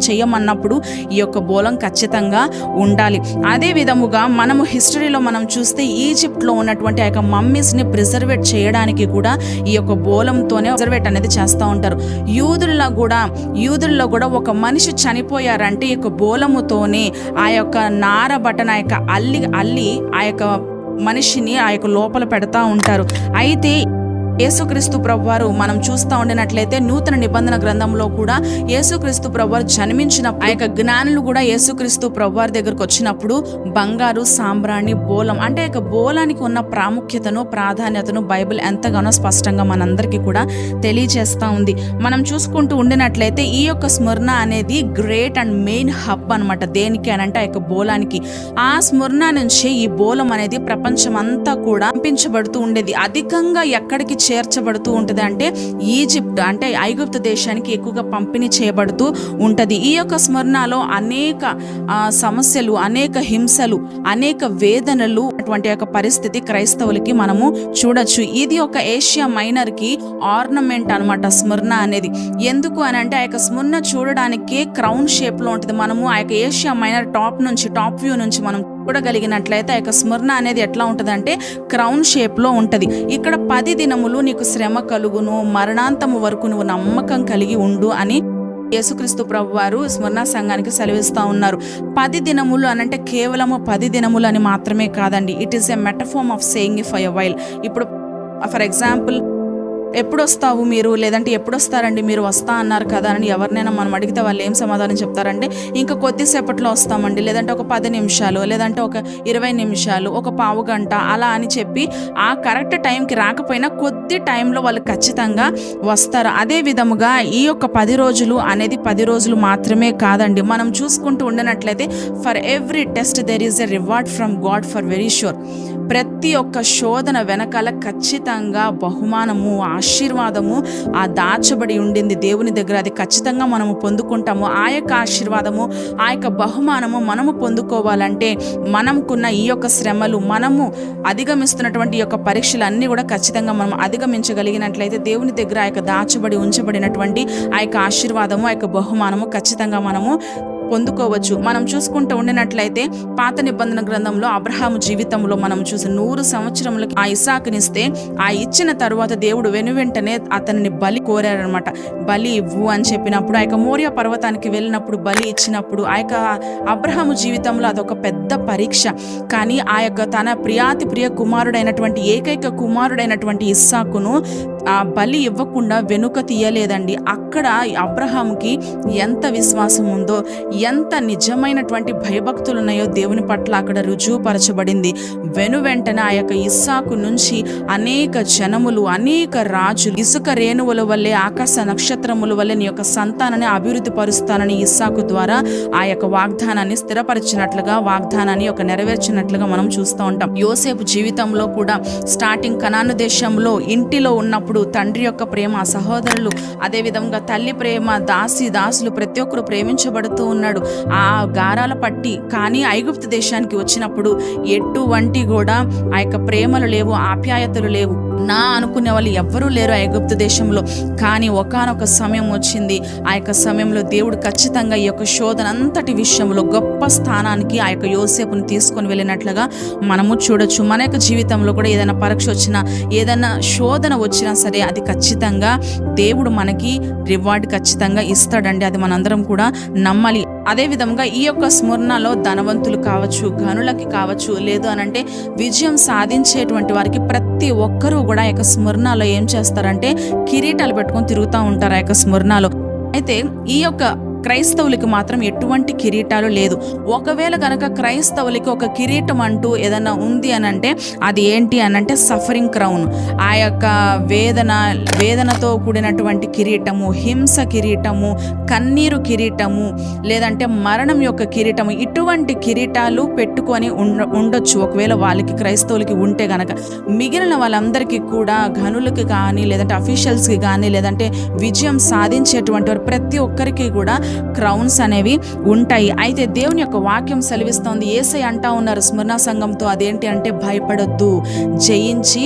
చేయమన్నప్పుడు ఈ యొక్క బోలం ఖచ్చితంగా ఉండాలి. అదే విధముగా మనము హిస్టరీలో మనం చూస్తే ఈజిప్ట్లో ఉన్నటువంటి ఆ యొక్క మమ్మీస్ని ప్రిజర్వేట్ చేయడానికి కూడా ఈ యొక్క బోలంతోనే ప్రిజర్వేట్ అనేది చేస్తూ ఉంటారు. యూదుల్లో కూడా ఒక మనిషి చనిపోయారంటే ఈ యొక్క బోలముతోనే ఆ యొక్క నార బటన ఆ యొక్క అల్లి ఆ యొక్క మనిషిని ఆ యొక్క లోపల పెడతా ఉంటారు. అయితే యేసుక్రీస్తు ప్రభువారు మనం చూస్తూ ఉండినట్లయితే నూతన నిబంధన గ్రంథంలో కూడా యేసుక్రీస్తు ప్రభువారు జన్మించిన ఆ యొక్క జ్ఞానులు కూడా యేసుక్రీస్తు ప్రభువారి దగ్గరకు వచ్చినప్పుడు బంగారు, సాంబ్రాణి, బోలం అంటే ఆ యొక్క బోలానికి ఉన్న ప్రాముఖ్యతను, ప్రాధాన్యతను బైబిల్ ఎంతగానో స్పష్టంగా మనందరికీ కూడా తెలియజేస్తూ ఉంది. మనం చూసుకుంటూ ఉండినట్లయితే ఈ యొక్క స్మరణ అనేది గ్రేట్ అండ్ మెయిన్ హబ్ అనమాట. దేనికి అని అంటే ఆ యొక్క బోలానికి. ఆ స్మరణ నుంచి ఈ బోలం అనేది ప్రపంచం అంతా కూడా పంపించబడుతూ ఉండేది. అధికంగా ఎక్కడికి చేర్చబడుతూ ఉంటుంది అంటే ఈజిప్ట్ అంటే ఐగుప్తు దేశానికి ఎక్కువగా పంపిణీ చేయబడుతూ ఉంటుంది. ఈ యొక్క స్మరణలో అనేక సమస్యలు, అనేక హింసలు, అనేక వేదనలు అటువంటి యొక్క పరిస్థితి క్రైస్తవులకి మనము చూడొచ్చు. ఇది ఒక ఏషియా మైనర్ కి ఆర్నమెంట్ అనమాట స్మరణ అనేది. ఎందుకు అని అంటే ఆ యొక్క స్మరణ చూడడానికి క్రౌన్ షేప్ లో ఉంటుంది. మనము ఆ యొక్క ఏషియా మైనర్ టాప్ వ్యూ నుంచి మనం చూడగలిగినట్లయితే ఆ యొక్క స్మరణ అనేది ఎట్లా ఉంటుందంటే క్రౌన్ షేప్లో ఉంటుంది. ఇక్కడ 10 దినములు నీకు శ్రమ కలుగును, మరణాంతము వరకు నువ్వు నమ్మకం కలిగి ఉండు అని యేసుక్రీస్తు ప్రభువారు స్మరణ సంఘానికి సెలవిస్తూ ఉన్నారు. 10 దినములు అనంటే కేవలము 10 దినములు అని మాత్రమే కాదండి. It is a metaphor of saying for a while. ఇప్పుడు ఫర్ ఎగ్జాంపుల్, ఎప్పుడు వస్తావు మీరు, లేదంటే ఎప్పుడు వస్తారండి మీరు, వస్తా అన్నారు కదా అని ఎవరినైనా మనం అడిగితే వాళ్ళు ఏం సమాధానం చెప్తారంటే ఇంకా కొద్దిసేపట్లో వస్తామండి, లేదంటే ఒక 10 నిమిషాలు, లేదంటే ఒక 20 నిమిషాలు, ఒక పావు గంట అలా అని చెప్పి ఆ కరెక్ట్ టైంకి రాకపోయినా కొద్ది టైంలో వాళ్ళు ఖచ్చితంగా వస్తారు. అదే విధముగా ఈ యొక్క 10 రోజులు అనేది 10 రోజులు మాత్రమే కాదండి. మనం చూసుకుంటూ ఉండినట్లయితే for every test there is a reward from God for very sure. ప్రతి ఒక్క శోధన వెనకాల ఖచ్చితంగా బహుమానము, ఆశీర్వాదము ఆ దాచబడి ఉండింది దేవుని దగ్గర. అది ఖచ్చితంగా మనము పొందుకుంటాము. ఆ యొక్క ఆశీర్వాదము, ఆ యొక్క బహుమానము మనము పొందుకోవాలంటే మనకున్న ఈ యొక్క శ్రమలు, మనము అధిగమిస్తున్నటువంటి ఈ యొక్క పరీక్షలు అన్నీ కూడా ఖచ్చితంగా మనం అధిగమించగలిగినట్లయితే దేవుని దగ్గర ఆ యొక్క దాచబడి ఉంచబడినటువంటి ఆ యొక్క ఆశీర్వాదము, ఆ యొక్క బహుమానము ఖచ్చితంగా మనము పొందుకోవచ్చు. మనం చూసుకుంటూ ఉండినట్లయితే పాత నిబంధన గ్రంథంలో అబ్రహాము జీవితంలో మనం చూసి 100 సంవత్సరములకి ఆ ఇస్సాకునిస్తే ఆ ఇచ్చిన తరువాత దేవుడు వెనువెంటనే అతనిని బలి కోరారనమాట. బలి ఇవ్వు అని చెప్పినప్పుడు ఆ యొక్క మోరియా పర్వతానికి వెళ్ళినప్పుడు బలి ఇచ్చినప్పుడు ఆ యొక్క అబ్రహాము జీవితంలో అదొక పెద్ద పరీక్ష. కానీ ఆ యొక్క తన ప్రియాతి ప్రియ కుమారుడైనటువంటి ఏకైక కుమారుడైనటువంటి ఇస్సాకును ఆ బలి ఇవ్వకుండా వెనుక తీయలేదండి. అక్కడ అబ్రహాముకి ఎంత విశ్వాసం ఉందో, ఎంత నిజమైనటువంటి భయభక్తులు ఉన్నాయో దేవుని పట్ల అక్కడ రుజువుపరచబడింది. వెనువెంటనే ఆ యొక్క ఇస్సాకు నుంచి అనేక జనములు, అనేక రాజులు ఇసుక రేణువుల వల్లే, ఆకాశ నక్షత్రముల వల్లే నీ యొక్క సంతానాన్ని అభివృద్ధి పరుస్తానని ఇస్సాకు ద్వారా ఆ యొక్క వాగ్దానాన్ని స్థిరపరిచినట్లుగా, వాగ్దానాన్ని ఒక నెరవేర్చినట్లుగా మనం చూస్తూ ఉంటాం. యోసేపు జీవితంలో కూడా స్టార్టింగ్ కనాను దేశంలో ఇంటిలో ఉన్నప్పుడు తండ్రి యొక్క ప్రేమ, సహోదరులు, అదేవిధంగా తల్లి ప్రేమ, దాసులు ప్రతి ఒక్కరు ప్రేమించబడుతూ ఉన్నాడు ఆ గారాల పట్టి. కానీ ఐగుప్తు దేశానికి వచ్చినప్పుడు ఎటువంటి కూడా ఆ యొక్క ప్రేమలు లేవు, ఆప్యాయతలు లేవు. నా అనుకునే వాళ్ళు ఎవ్వరూ లేరు ఐగుప్తు దేశంలో. కానీ ఒకానొక సమయం వచ్చింది. ఆ యొక్క సమయంలో దేవుడు ఖచ్చితంగా ఈ యొక్క శోధన అంతటి విషయంలో గొప్ప స్థానానికి ఆ యొక్క యోసేపును తీసుకొని వెళ్ళినట్లుగా మనము చూడొచ్చు. మన యొక్క జీవితంలో కూడా ఏదైనా పరీక్ష వచ్చినా, ఏదైనా శోధన వచ్చినా సరే అది ఖచ్చితంగా దేవుడు మనకి రివార్డ్ ఖచ్చితంగా ఇస్తాడండి. అది మనందరం కూడా నమ్మాలి. అదేవిధంగా ఈ యొక్క స్మరణలో ధనవంతులు కావచ్చు, ఘనులకి కావచ్చు, లేదు అనంటే విజయం సాధించేటువంటి వారికి ప్రతి ఒక్కరూ కూడా ఆ యొక్క స్మరణలో ఏం చేస్తారంటే కిరీటాలు పెట్టుకొని తిరుగుతూ ఉంటారు ఆ యొక్క స్మరణలో. అయితే ఈ యొక్క క్రైస్తవులకి మాత్రం ఎటువంటి కిరీటాలు లేదు. ఒకవేళ కనుక క్రైస్తవులకి ఒక కిరీటం అంటూ ఏదైనా ఉంది అని అంటే అది ఏంటి అనంటే సఫరింగ్ క్రౌన్. ఆ యొక్క వేదనతో కూడినటువంటి కిరీటము, హింస కిరీటము, కన్నీరు కిరీటము, లేదంటే మరణం యొక్క కిరీటము, ఇటువంటి కిరీటాలు పెట్టుకొని ఉండొచ్చు ఒకవేళ వాళ్ళకి, క్రైస్తవులకి ఉంటే గనక. మిగిలిన వాళ్ళందరికీ కూడా ఘనులకి కానీ, లేదంటే అఫీషియల్స్కి కానీ, లేదంటే విజయం సాధించేటువంటి వారు ప్రతి ఒక్కరికి కూడా క్రౌన్స్ అనేవి ఉంటాయి. అయితే దేవుని యొక్క వాక్యం సెలవిస్తోంది, యేసయ్య అంటా ఉన్నారు స్మరణ సంఘంతో, అదేంటి అంటే భయపడొద్దు, జయించి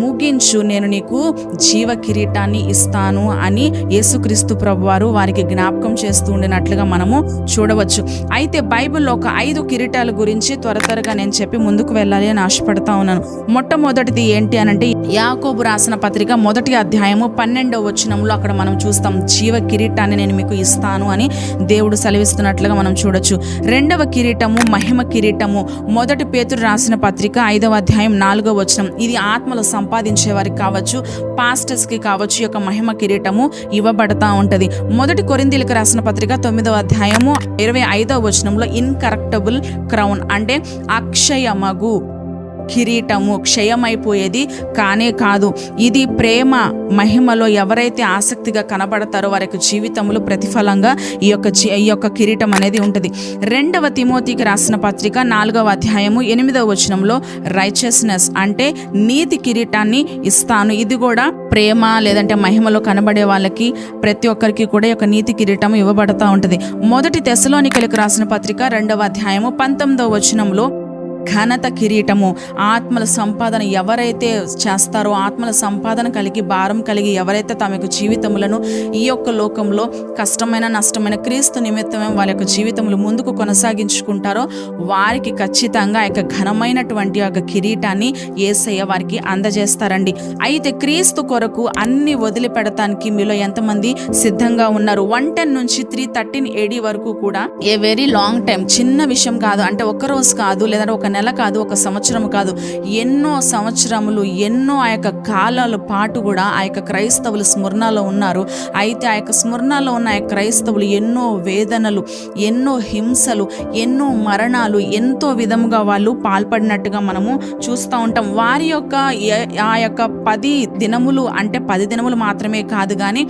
ముగించు, నేను నీకు జీవ కిరీటాన్ని ఇస్తాను అని యేసుక్రీస్తు ప్రభువారు వారికి జ్ఞాపకం చేస్తూ ఉండినట్లుగా మనము చూడవచ్చు. అయితే బైబిల్లో ఒక 5 కిరీటాల గురించి త్వరగా నేను చెప్పి ముందుకు వెళ్ళాలి అని ఆశపడతా ఉన్నాను. మొట్టమొదటిది ఏంటి అనంటే యాకోబు రాసిన పత్రిక 1వ అధ్యాయము 12వ వచనంలో అక్కడ మనం చూస్తాం, జీవ కిరీటాన్ని నేను మీకు ఇస్తాను అని దేవుడు సెలవిస్తున్నట్లుగా మనం చూడొచ్చు. 2వ కిరీటము మహిమ కిరీటము. 1 పేతురు రాసిన పత్రిక 5వ అధ్యాయం 4వ వచనం. ఇది ఆత్మలు సంపాదించే వారికి కావచ్చు, పాస్టర్స్ కి కావచ్చు, యొక్క మహిమ కిరీటము ఇవ్వబడతా ఉంటది. 1 కొరింథీయులకు రాసిన పత్రిక 9వ అధ్యాయము 25వ వచనంలో ఇన్కరప్టబుల్ క్రౌన్ అంటే అక్షయమగు కిరీటము, క్షయమైపోయేది కానే కాదు. ఇది ప్రేమ మహిమలో ఎవరైతే ఆసక్తిగా కనబడతారో వారికి జీవితంలో ప్రతిఫలంగా ఈ యొక్క కిరీటం అనేది ఉంటుంది. 2వ తిమోతికి రాసిన పత్రిక 4వ అధ్యాయము 8వ వచనంలో రైచియస్నెస్ అంటే నీతి కిరీటాన్ని ఇస్తాను. ఇది కూడా ప్రేమ లేదంటే మహిమలో కనబడే వాళ్ళకి ప్రతి ఒక్కరికి కూడా ఒక నీతి కిరీటం ఇవ్వబడతా ఉంటుంది. 1 తెస్సలోనికలకు రాసిన పత్రిక 2వ అధ్యాయము 19వ వచనంలో ఘనత కిరీటము. ఆత్మల సంపాదన ఎవరైతే చేస్తారో, ఆత్మల సంపాదన కలిగి భారం కలిగి ఎవరైతే తమ యొక్క జీవితములను ఈ యొక్క లోకంలో కష్టమైన నష్టమైన క్రీస్తు నిమిత్తమే వాళ్ళ యొక్క జీవితములు ముందుకు కొనసాగించుకుంటారో వారికి ఖచ్చితంగా ఆ యొక్క ఘనమైనటువంటి యొక్క కిరీటాన్ని యేసయ్య వారికి అందజేస్తారండి. అయితే క్రీస్తు కొరకు అన్ని వదిలిపెడతానికి మీలో ఎంతమంది సిద్ధంగా ఉన్నారు? 110 నుంచి 313 AD వరకు కూడా ఏ వెరీ లాంగ్ టైం, చిన్న విషయం కాదు. అంటే ఒక రోజు కాదు, లేదంటే ఒక నెల కాదు, ఒక సంవత్సరం కాదు, ఎన్నో సంవత్సరములు, ఎన్నో ఆ యొక్క కాలాల పాటు కూడా ఆ యొక్క క్రైస్తవులు స్మరణలో ఉన్నారు. అయితే ఆ యొక్క స్మరణలో ఉన్న ఆ క్రైస్తవులు ఎన్నో వేదనలు, ఎన్నో హింసలు, ఎన్నో మరణాలు, ఎంతో విధముగా వాళ్ళు పాల్పడినట్టుగా మనము చూస్తూ ఉంటాం. వారి యొక్క ఆ యొక్క 10 దినములు అంటే 10 దినములు మాత్రమే కాదు, కానీ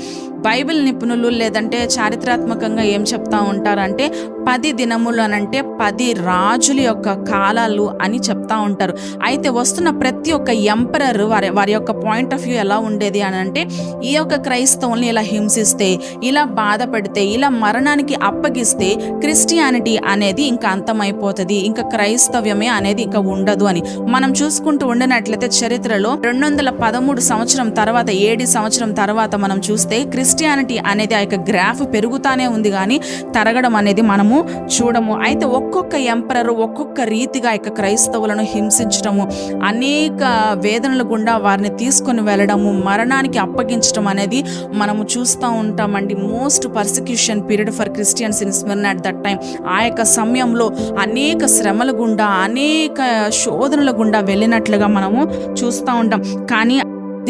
బైబిల్ నిపుణులు లేదంటే చారిత్రాత్మకంగా ఏం చెప్తా ఉంటారంటే 10 దినములు అనంటే 10 రాజుల యొక్క కాలాలు అని చెప్తా ఉంటారు. అయితే వస్తున్న ప్రతి ఒక్క ఎంపరర్ వారి యొక్క పాయింట్ ఆఫ్ వ్యూ ఎలా ఉండేది అని అంటే, ఈ యొక్క క్రైస్తవుల్ని ఇలా హింసిస్తే, ఇలా బాధ పెడితే, ఇలా మరణానికి అప్పగిస్తే క్రిస్టియానిటీ అనేది ఇంకా అంతమైపోతుంది, ఇంకా క్రైస్తవ్యమే అనేది ఇంకా ఉండదు అని మనం చూసుకుంటూ ఉండినట్లయితే చరిత్రలో 213 సంవత్సరం తర్వాత, 7 సంవత్సరం తర్వాత మనం చూస్తే క్రిస్టియానిటీ అనేది ఆ యొక్క గ్రాఫ్ పెరుగుతానే ఉంది, కానీ తరగడం అనేది మనము చూడము. అయితే ఒక్కొక్క ఎంపరర్ ఒక్కొక్క రీతిగా యొక్క క్రైస్తవులను హింసించడము, అనేక వేదనల గుండా వారిని తీసుకొని వెళ్ళడము, మరణానికి అప్పగించడం అనేది మనము చూస్తూ ఉంటామండి. Most persecution period for Christians in Smyrna at that time. ఆ యొక్క సమయంలో అనేక శ్రమల గుండా, అనేక శోధనల గుండా వెళ్ళినట్లుగా మనము చూస్తూ ఉంటాం. కానీ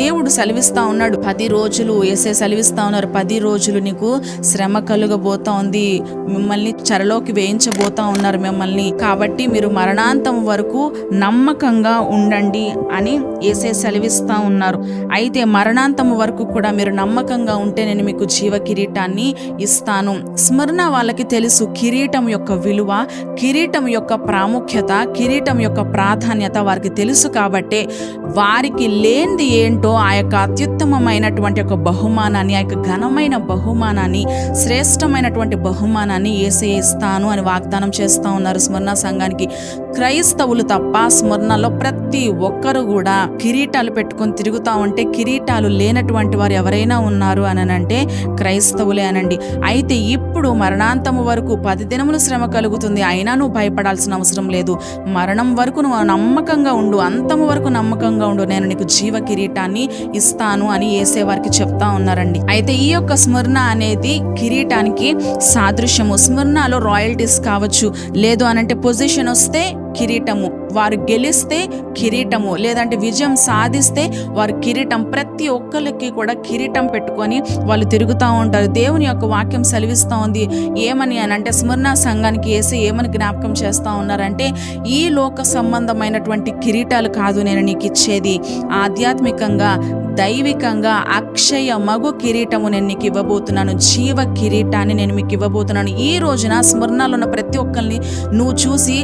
దేవుడు సెలవిస్తా ఉన్నాడు, 10 రోజులు యేసే సెలవిస్తా ఉన్నారు, 10 రోజులు నీకు శ్రమ కలుగబోతా ఉంది, మిమ్మల్ని చెరలోకి వేయించబోతా ఉన్నారు మిమ్మల్ని, కాబట్టి మీరు మరణాంతం వరకు నమ్మకంగా ఉండండి అని యేసే సెలవిస్తా ఉన్నారు. అయితే మరణాంతం వరకు కూడా మీరు నమ్మకంగా ఉంటే నేను మీకు జీవ కిరీటాన్ని ఇస్తాను. స్మరణ వాళ్ళకి తెలుసు కిరీటం యొక్క విలువ, కిరీటం యొక్క ప్రాముఖ్యత, కిరీటం యొక్క ప్రాధాన్యత వారికి తెలుసు. కాబట్టే వారికి లేనిది ఏంటో ఆ యొక్క అత్యుత్తమమైనటువంటి ఒక బహుమానాన్ని, ఆ యొక్క ఘనమైన బహుమానాన్ని, శ్రేష్టమైనటువంటి బహుమానాన్ని యేసయ్య ఇస్తాను అని వాగ్దానం చేస్తూ ఉన్నారు స్మరణ సంఘానికి. క్రైస్తవులు తప్ప స్మరణలో ప్రతి ఒక్కరు కూడా కిరీటాలు పెట్టుకొని తిరుగుతూ ఉంటే, కిరీటాలు లేనటువంటి వారు ఎవరైనా ఉన్నారు అని అంటే క్రైస్తవులే అనండి. అయితే ఇప్పుడు మరణాంతము వరకు 10 దినములు శ్రమ కలుగుతుంది, అయినా నువ్వు భయపడాల్సిన అవసరం లేదు. మరణం వరకు నువ్వు నమ్మకంగా ఉండు, అంతము వరకు నమ్మకంగా ఉండు, నేను నీకు జీవ కిరీటాన్ని ఇస్తాను అని యేసే వారికి చెప్తా ఉన్నారండి. అయితే ఈ యొక్క స్మరణ అనేది కిరీటానికి సాదృశ్యము. స్మరణలో రాయల్టీస్ కావచ్చు, లేదు అనంటే పొజిషన్ వస్తే కిరీటము, వారు గెలిస్తే కిరీటము, లేదంటే విజయం సాధిస్తే వారు కిరీటం, ప్రతి ఒక్కరికి కూడా కిరీటం పెట్టుకొని వాళ్ళు తిరుగుతూ ఉంటారు. దేవుని యొక్క వాక్యం సెలవిస్తూ ఉంది ఏమని అని అంటే, స్మరణ సంఘానికి యేసే ఏమని జ్ఞాపకం చేస్తూ ఉన్నారంటే, ఈ లోక సంబంధమైనటువంటి కిరీటాలు కాదు నేను నీకు ఇచ్చేది, ఆధ్యాత్మికంగా దైవికంగా అక్షయ మగు కిరీటము నేను నీకు ఇవ్వబోతున్నాను, జీవ కిరీటాన్ని నేను మీకు ఇవ్వబోతున్నాను. ఈ రోజున స్మరణలో ఉన్న ప్రతి ఒక్కరిని నువ్వు చూసి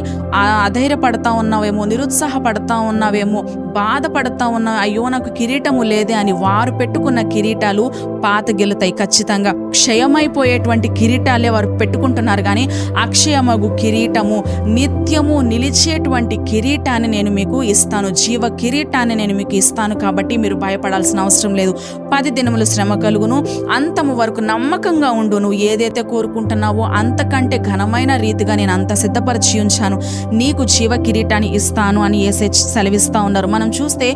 అధైర్యపడతా ఉన్నావేమో, నిరుత్సాహపడతా ఉన్నావేమో, బాధపడతా ఉన్నావు, అయ్యో నాకు కిరీటము లేదే అని. వారు పెట్టుకున్న కిరీటాలు పాత గెలుతాయి ఖచ్చితంగా. క్షయమైపోయేటువంటి కిరీటాలే వారు పెట్టుకుంటున్నారు, కానీ అక్షయమగు కిరీటము, నిత్యము నిలిచేటువంటి కిరీటాన్ని నేను మీకు ఇస్తాను, జీవ కిరీటాన్ని నేను మీకు ఇస్తాను. కాబట్టి మీరు భయపడాల్సిన అవసరం లేదు. 10 దినములు శ్రమ కలుగును, అంతము వరకు నమ్మకంగా ఉండు. నువ్వు ఏదైతే కోరుకుంటున్నావో అంతకంటే ఘనమైన రీతిగా నేను అంత సిద్ధపరిచి ఉంచాను, నీకు జీవ కిరీటాన్ని ఇస్తాను అని యేసే సెలవిస్తా ఉన్నారు. మనం చూస్తే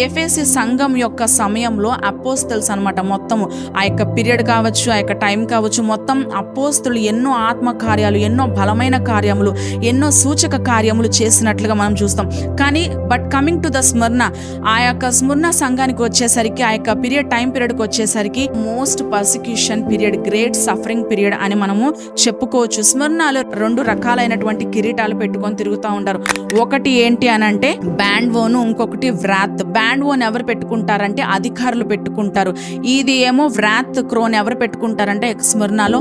ఎఫెసీ సంఘం యొక్క సమయంలో అపోస్తల్స్ అన్నమాట, మొత్తము ఆ యొక్క పీరియడ్ కావచ్చు, ఆ యొక్క టైం కావచ్చు, మొత్తం అపోస్తలు ఎన్నో ఆత్మ కార్యాలు, ఎన్నో బలమైన కార్యములు, ఎన్నో సూచక కార్యములు చేసినట్లుగా మనం చూస్తాం. కానీ బట్ కమింగ్ టు ద స్మరణ, ఆ యొక్క స్మరణ సంఘానికి వచ్చేసరికి, ఆ యొక్క పీరియడ్ టైం పీరియడ్కి వచ్చేసరికి most persecution period, great suffering period అని మనము చెప్పుకోవచ్చు. స్మరణలో 2 రకాలైనటువంటి కిరీటాలు పెట్టుకొని తిరుగుతూ ఉంటారు. ఒకటి ఏంటి అని అంటే బ్యాండ్ ఓను, ఇంకొకటి వ్రాత్. బ్యాండ్ ఓన్ ఎవరు పెట్టుకుంటారంటే అధికారులు పెట్టుకుంటారు. ఇది ఏమో వ్రాత్ క్రోన్ ఎవరు పెట్టుకుంటారంటే స్మరణలో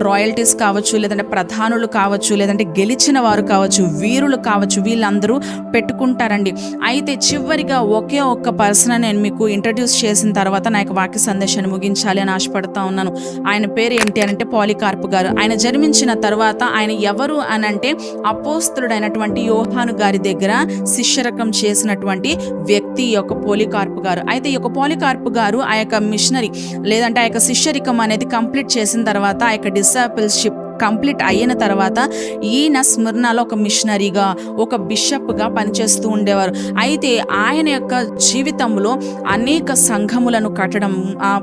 రాయల్టీస్ కావచ్చు, లేదంటే ప్రధానులు కావచ్చు, లేదంటే గెలిచిన వారు కావచ్చు, వీరులు కావచ్చు, వీళ్ళందరూ పెట్టుకుంటారండి. అయితే చివరిగా ఒకే ఒక్క పర్సన్ నేను మీకు ఇంట్రడ్యూస్ చేసిన తర్వాత నా యొక్క వాక్య సందేశాన్ని ముగించాలి అని ఆశపడతా ఉన్నాను. ఆయన పేరు ఏంటి అంటే పాలికార్పు గారు. ఆయన జన్మించిన తర్వాత ఆయన ఎవరు అనంటే అపోస్తలుడైనటువంటి యోహాను గారి దగ్గర శిష్యరకం చేసినటువంటి వ్యక్తి ఈ యొక్క పాలికార్పు గారు. అయితే ఈ యొక్క పాలికార్పు గారు ఆ యొక్క మిషనరీ లేదంటే ఆ యొక్క శిష్యరికం అనేది కంప్లీట్ చేసిన తర్వాత ఆ యొక్క డిసాపిల్షిప్ కంప్లీట్ అయిన తర్వాత ఈయన స్మిర్నాలో ఒక మిషనరీగా, ఒక బిషప్గా పనిచేస్తూ ఉండేవారు. అయితే ఆయన యొక్క జీవితంలో అనేక సంఘములను కట్టడం,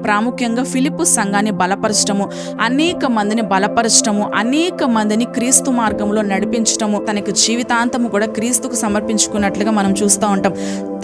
ప్రాముఖ్యంగా ఫిలిప్పు సంఘాన్ని బలపరచడము, అనేక మందిని బలపరచడము, అనేక మందిని క్రీస్తు మార్గంలో నడిపించడము, తనకు జీవితాంతము కూడా క్రీస్తుకు సమర్పించుకున్నట్లుగా మనం చూస్తూ ఉంటాం.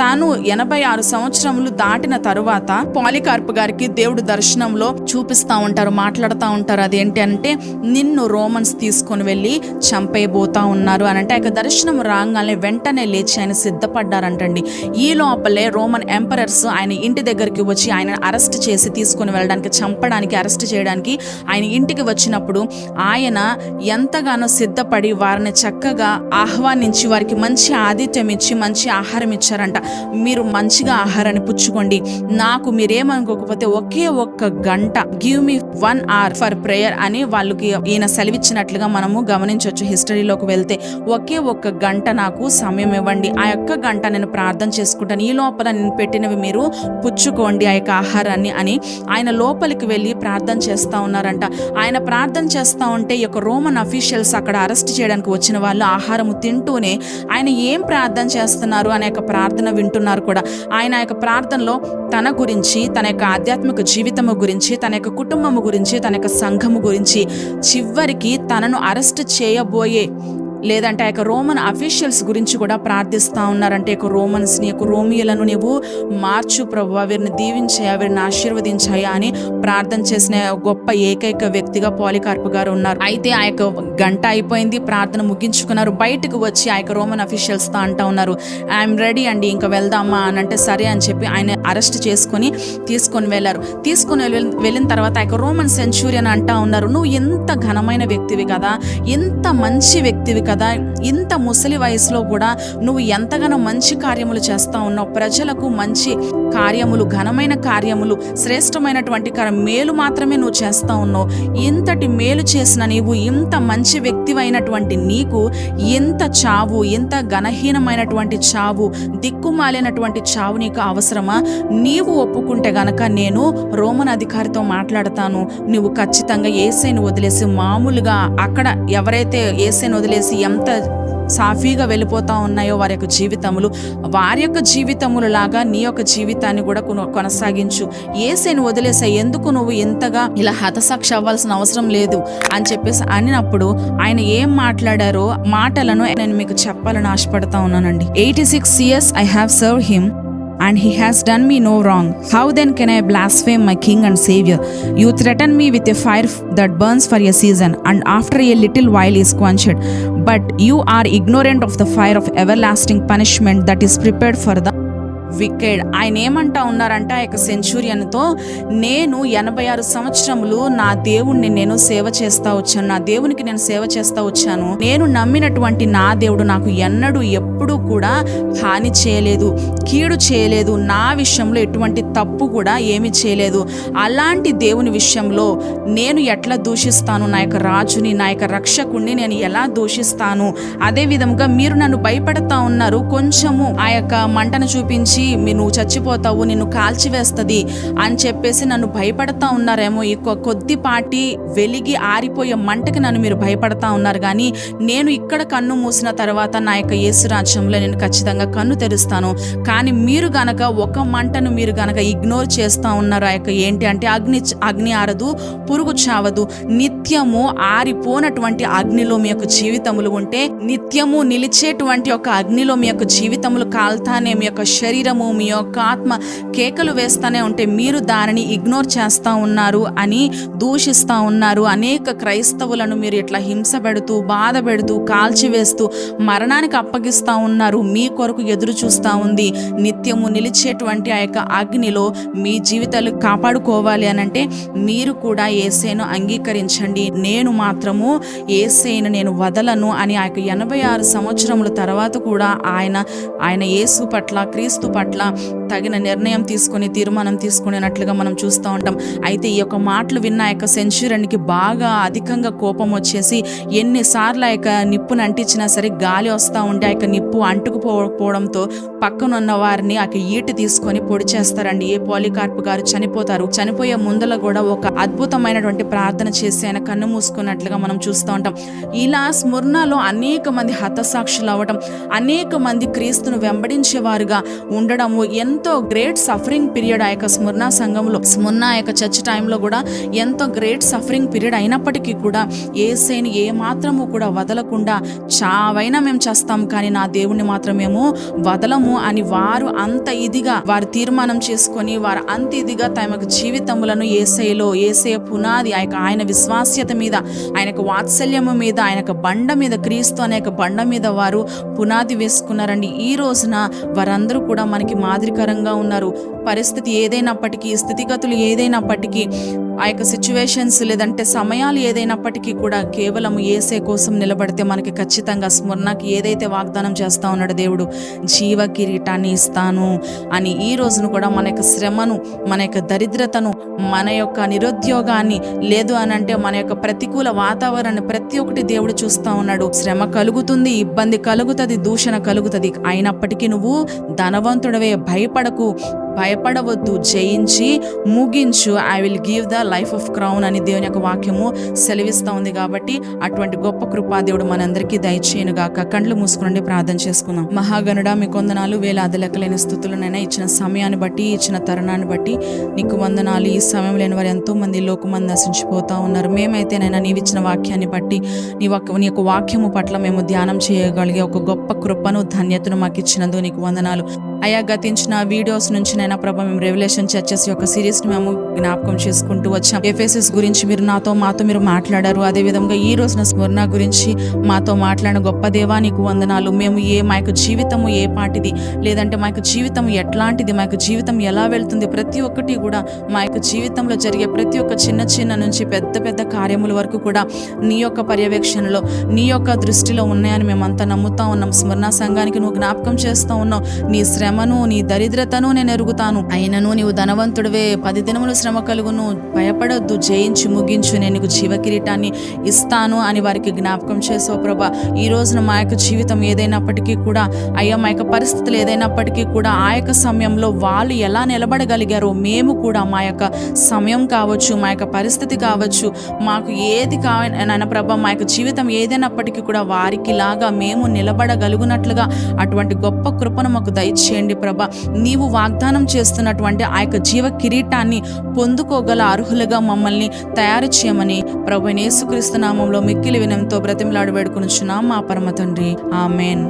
తాను 86 సంవత్సరములు దాటిన తరువాత పాలికార్పు గారికి దేవుడు దర్శనంలో చూపిస్తూ ఉంటారు, మాట్లాడుతూ ఉంటారు. అదేంటి అంటే నిన్ను రోమన్స్ తీసుకొని వెళ్ళి చంపేయబోతా ఉన్నారు అని అంటే, ఆ యొక్క దర్శనం రాగానే వెంటనే లేచి ఆయన సిద్ధపడ్డారంటండి. ఈ లోపలే రోమన్ ఎంపరర్స్ ఆయన ఇంటి దగ్గరికి వచ్చి ఆయన అరెస్ట్ చేసి తీసుకొని వెళ్ళడానికి, చంపడానికి, అరెస్ట్ చేయడానికి ఆయన ఇంటికి వచ్చినప్పుడు ఆయన ఎంతగానో సిద్ధపడి వారిని చక్కగా ఆహ్వానించి వారికి మంచి ఆతిథ్యం ఇచ్చి మంచి ఆహారం ఇచ్చారంట. మీరు మంచిగా ఆహారాన్ని పుచ్చుకోండి, నాకు మీరేమనుకోకపోతే ఒకే ఒక్క గంట, give me 1 hour for prayer అని వాళ్ళకి ఈయన సెలవిచ్చినట్లుగా మనము గమనించవచ్చు. హిస్టరీలోకి వెళ్తే ఒకే ఒక్క గంట నాకు సమయం ఇవ్వండి, ఆ యొక్క గంట నేను ప్రార్థన చేసుకుంటాను, ఈ లోపల నేను పెట్టినవి మీరు పుచ్చుకోండి ఆ యొక్క ఆహారాన్ని అని ఆయన లోపలికి వెళ్ళి ప్రార్థన చేస్తూ ఉన్నారంట. ఆయన ప్రార్థన చేస్తూ ఉంటే ఈ యొక్క రోమన్ అఫీషియల్స్ అక్కడ అరెస్ట్ చేయడానికి వచ్చిన వాళ్ళు ఆహారము తింటూనే ఆయన ఏం ప్రార్థన చేస్తున్నారు అనే యొక్క ప్రార్థన వింటున్నారు కూడా. ఆయన యొక్క ప్రార్థనలో తన గురించి, తన యొక్క ఆధ్యాత్మిక జీవితము గురించి, తన యొక్క కుటుంబము గురించి, తన యొక్క సంఘము గురించి, చివరికి తనను అరెస్ట్ చేయబోయే లేదంటే ఆ యొక్క రోమన్ అఫీషియల్స్ గురించి కూడా ప్రార్థిస్తూ ఉన్నారంటే, యొక్క రోమన్స్ని, యొక్క రోమియోలను నీవు మార్చు ప్రభువా, వీరిని దీవించాయా, వీరిని ఆశీర్వదించాయా అని ప్రార్థన చేసిన గొప్ప ఏకైక వ్యక్తిగా పాలికార్పు గారు ఉన్నారు. అయితే ఆ యొక్క గంట అయిపోయింది, ప్రార్థన ముగించుకున్నారు. బయటకు వచ్చి ఆ యొక్క రోమన్ అఫీషియల్స్తో అంటూ ఉన్నారు, ఐఎమ్ రెడీ అండి, ఇంకా వెళ్దామా అని అంటే సరే అని చెప్పి ఆయన అరెస్ట్ చేసుకొని తీసుకొని వెళ్ళారు. తీసుకొని వెళ్ళిన తర్వాత ఆ యొక్క రోమన్ సెంచూరియన్ అంటా ఉన్నారు, నువ్వు ఎంత ఘనమైన వ్యక్తివి కదా, ఎంత మంచి వ్యక్తివి కదా, ఇంత ముసలి వయసులో కూడా నువ్వు ఎంతగానో మంచి కార్యములు చేస్తూ ఉన్నావు, ప్రజలకు మంచి కార్యములు, ఘనమైన కార్యములు, శ్రేష్టమైనటువంటి మేలు మాత్రమే నువ్వు చేస్తూ ఉన్నావు. ఇంతటి మేలు చేసిన నీవు, ఇంత మంచి వ్యక్తివైనటువంటి నీకు ఎంత చావు, ఎంత ఘనహీనమైనటువంటి చావు, దిక్కుమాలినటువంటి చావు నీకు అవసరమా? నీవు ఒప్పుకుంటే గనక నేను రోమన్ అధికారితో మాట్లాడతాను, నువ్వు ఖచ్చితంగా యేసయ్యను వదిలేసి, మామూలుగా అక్కడ ఎవరైతే యేసయ్యను వదిలేసి ఎంత సాఫీగా వెళ్ళిపోతా ఉన్నాయో వారి యొక్క జీవితములు, వారి యొక్క జీవితములు లాగా నీ యొక్క జీవితాన్ని కూడా కొనసాగించు, యేసయ్యను వదిలేసే, ఎందుకు నువ్వు ఇంతగా ఇలా హతసాక్షి అవ్వాల్సిన అవసరం లేదు అని చెప్పేసి అనినప్పుడు ఆయన ఏం మాట్లాడారో మాటలను నేను మీకు చెప్పాలని ఆశపడతా ఉన్నానండి. 86 years I have served him and he has done me no wrong. How then can I blaspheme my King and Savior? You threaten me with a fire that burns for a season, and after a little while is quenched. But you are ignorant of the fire of everlasting punishment that is prepared for the wicked. ఆయన ఏమంటా ఉన్నారంటే ఆ యొక్క సెంచూరియన్తో, నేను 86 సంవత్సరములు నా దేవుణ్ణి నేను సేవ చేస్తూ వచ్చాను, నా దేవునికి నేను సేవ చేస్తూ వచ్చాను, నేను నమ్మినటువంటి నా దేవుడు నాకు ఎన్నడూ ఎప్పుడూ కూడా హాని చేయలేదు, కీడు చేయలేదు, నా విషయంలో ఎటువంటి తప్పు కూడా ఏమీ చేయలేదు. అలాంటి దేవుని విషయంలో నేను ఎట్లా దూషిస్తాను? నా యొక్క రాజుని, నా యొక్క రక్షకుణ్ణి నేను ఎలా దూషిస్తాను? అదే విధంగా మీరు నన్ను భయపడతా ఉన్నారు, కొంచెము ఆ యొక్క మంటను చూపించి నువ్వు చచ్చిపోతావు, నిన్ను కాల్చివేస్తుంది అని చెప్పేసి నన్ను భయపడతా ఉన్నారేమో, ఈ కొద్దిపాటి వెలిగి ఆరిపోయే మంటకి నన్ను మీరు భయపడతా ఉన్నారు. కానీ నేను ఇక్కడ కన్ను మూసిన తర్వాత నా యొక్క యేసు రాజ్యంలో నేను ఖచ్చితంగా కన్ను తెరుస్తాను. కానీ మీరు గనక ఒక మంటను మీరు గనక ఇగ్నోర్ చేస్తూ ఉన్నారు. ఆ యొక్క ఏంటి అంటే అగ్ని ఆరదు, పురుగు చావదు, నిత్యము ఆరిపోనటువంటి అగ్నిలో మీ యొక్క జీవితములు ఉంటే, నిత్యము నిలిచేటువంటి ఒక అగ్నిలో మీ యొక్క జీవితములు కాల్తానే మీ యొక్క శరీరం శరీరము, మీ యొక్క ఆత్మ కేకలు వేస్తూనే ఉంటే మీరు దానిని ఇగ్నోర్ చేస్తూ ఉన్నారు అని దూషిస్తూ ఉన్నారు. అనేక క్రైస్తవులను మీరు ఇట్లా హింస పెడుతూ, బాధ పెడుతూ, కాల్చివేస్తూ మరణానికి అప్పగిస్తూ ఉన్నారు. మీ కొరకు ఎదురు చూస్తూ ఉంది నిత్యము నిలిచేటువంటి ఆ యొక్క అగ్నిలో మీ జీవితాలు కాపాడుకోవాలి అనంటే మీరు కూడా యేసేను అంగీకరించండి. నేను మాత్రము యేసేను నేను వదలను అని ఆ యొక్క 86 సంవత్సరముల తర్వాత కూడా ఆయన యేసు పట్ల, క్రీస్తు పట్ల తగిన నిర్ణయం తీసుకొని, తీర్మానం తీసుకునేనట్లుగా మనం చూస్తూ ఉంటాం. అయితే ఈ యొక్క మాటలు విన్న ఆ యొక్క సెంచురీకి బాగా అధికంగా కోపం వచ్చేసి ఎన్నిసార్లు ఆ యొక్క నిప్పును అంటించినా సరే గాలి వస్తూ ఉంటే ఆ యొక్క నిప్పు అంటుకుపోవడంతో పక్కనున్న వారిని ఆ ఈటి తీసుకొని పొడి చేస్తారండి. ఏ పాలికార్ప్ గారు చనిపోతారు. చనిపోయే ముందల కూడా ఒక అద్భుతమైనటువంటి ప్రార్థన చేసి ఆయన కన్ను మూసుకున్నట్లుగా మనం చూస్తూ ఉంటాం. ఇలా స్ముర్నాలో అనేక మంది హతసాక్షులు అవ్వటం, అనేక మంది క్రీస్తును వెంబడించేవారుగా ఉండడము ఎంతో గ్రేట్ సఫరింగ్ పీరియడ్. ఆ యొక్క స్ముర్నా సంఘంలో, స్ముర్నా యొక్క చర్చ్ టైంలో కూడా ఎంతో గ్రేట్ సఫరింగ్ పీరియడ్ అయినప్పటికీ కూడా యేసేని ఏ మాత్రము కూడా వదలకుండా చావైనా మేము చేస్తాం కానీ నా దేవుణ్ణి మాత్రం మేము వదలము అని వారు అంత ఇదిగా వారు తీర్మానం చేసుకొని వారు అంత ఇదిగా తమ జీవితములను యేసయ్య పునాది ఆయన విశ్వాస్యత మీద, ఆయనకు వాత్సల్యము మీద, ఆయనకు బండ మీద, క్రీస్తు అనే బండ మీద వారు పునాది వేసుకున్నారండి. ఈ రోజున వారందరూ కూడా మనకి మాదిరికరంగా ఉన్నారు. పరిస్థితి ఏదైనప్పటికీ, స్థితిగతులు ఏదైనప్పటికీ, ఆ యొక్క సిచ్యువేషన్స్ లేదంటే సమయాలు ఏదైనప్పటికీ కూడా కేవలం యేసే కోసం నిలబడితే మనకి ఖచ్చితంగా స్మరణకి ఏదైతే వాగ్దానం చేస్తూ ఉన్నాడు దేవుడు, జీవ కిరీటాన్ని ఇస్తాను అని, ఈ రోజును కూడా మన యొక్క శ్రమను, మన యొక్క దరిద్రతను, మన యొక్క నిరుద్యోగాన్ని, లేదు అని అంటే మన యొక్క ప్రతికూల వాతావరణాన్ని ప్రతి ఒక్కటి దేవుడు చూస్తూ ఉన్నాడు. శ్రమ కలుగుతుంది, ఇబ్బంది కలుగుతుంది, దూషణ కలుగుతుంది. అయినప్పటికీ నువ్వు ధనవంతుడవే, భయపడవద్దు, జయించి ముగించు. I will give the life of crown అని దేవుని యొక్క వాక్యము సెలవిస్తూ ఉంది. కాబట్టి అటువంటి గొప్ప కృపా దేవుడు మనందరికీ దయచేయనుగాక. కండ్లు మూసుకుని ప్రార్థన చేసుకుందాం. మహాగణుడా, మీకు వందనాలు, వేలాది లెక్కలేని స్థుతులనైనా ఇచ్చిన సమయాన్ని బట్టి, ఇచ్చిన తరుణాన్ని బట్టి నీకు వందనాలు. ఈ సమయం లేని వారు ఎంతో మంది లోకమంది నశించిపోతూ ఉన్నారు. మేమైతేనైనా నీవిచ్చిన వాక్యాన్ని బట్టి, నీ యొక్క వాక్యము పట్ల మేము ధ్యానం చేయగలిగే ఒక గొప్ప కృపను, ధన్యతను మాకు ఇచ్చినందుకు నీకు వందనాలు. అయా, గతించిన వీడియోస్ నుంచి నైనా ప్రభా మేము రెవల్యూషన్ చర్చెస్ యొక్క సిరీస్ని మేము జ్ఞాపకం చేసుకుంటూ వచ్చాం. ఎఫెసస్ గురించి మీరు మాతో మీరు మాట్లాడారు. అదేవిధంగా ఈ రోజున స్మరణ గురించి మాతో మాట్లాడిన గొప్ప దేవా నీకు వందనాలు. మేము మా యొక్క జీవితము ఏ పాటిది, లేదంటే మా యొక్క జీవితం ఎట్లాంటిది, మా యొక్క జీవితం ఎలా వెళ్తుంది, ప్రతి ఒక్కటి కూడా మా యొక్క జీవితంలో జరిగే ప్రతి ఒక్క చిన్న నుంచి పెద్ద కార్యముల వరకు కూడా నీ యొక్క పర్యవేక్షణలో, నీ యొక్క దృష్టిలో ఉన్నాయని మేమంతా నమ్ముతా ఉన్నాం. స్మరణ సంఘానికి నువ్వు జ్ఞాపకం చేస్తూ ఉన్నావు. నీ శ్రమను, నీ దరిద్రతను నేను ఎరుగుతాను, అయినను నీవు ధనవంతుడివే, 10 దినములు శ్రమ కలుగును, భయపడొద్దు, జయించి ముగించు, నేను నీకు జీవ కిరీటాన్ని ఇస్తాను అని వారికి జ్ఞాపకం చేసావు ప్రభా. ఈ రోజున మా యొక్క జీవితం ఏదైనప్పటికీ కూడా, అయ్యా మా యొక్క పరిస్థితులు ఏదైనప్పటికీ కూడా, ఆ యొక్క సమయంలో వాళ్ళు ఎలా నిలబడగలిగారో మేము కూడా మా యొక్క సమయం కావచ్చు, మా యొక్క పరిస్థితి కావచ్చు, మాకు ఏది కావాలైనా ప్రభా, మా యొక్క జీవితం ఏదైనప్పటికీ కూడా వారికి లాగా మేము నిలబడగలుగునట్లుగా అటువంటి గొప్ప కృపను మాకు దయచేయండి ప్రభా. నీవు వాగ్దానం చేస్తున్నటువంటి ఆ యొక్క జీవ కిరీటాన్ని పొందుకోగల అర్హులుగా మమ్మల్ని తయారు చేయమని ప్రభువైన యేసుక్రీస్తు నామములో మిక్కిలి వినయంతో బ్రతిమలాడి వేడుకొనుచున్నాం మా పరమ తండ్రి. ఆమేన్.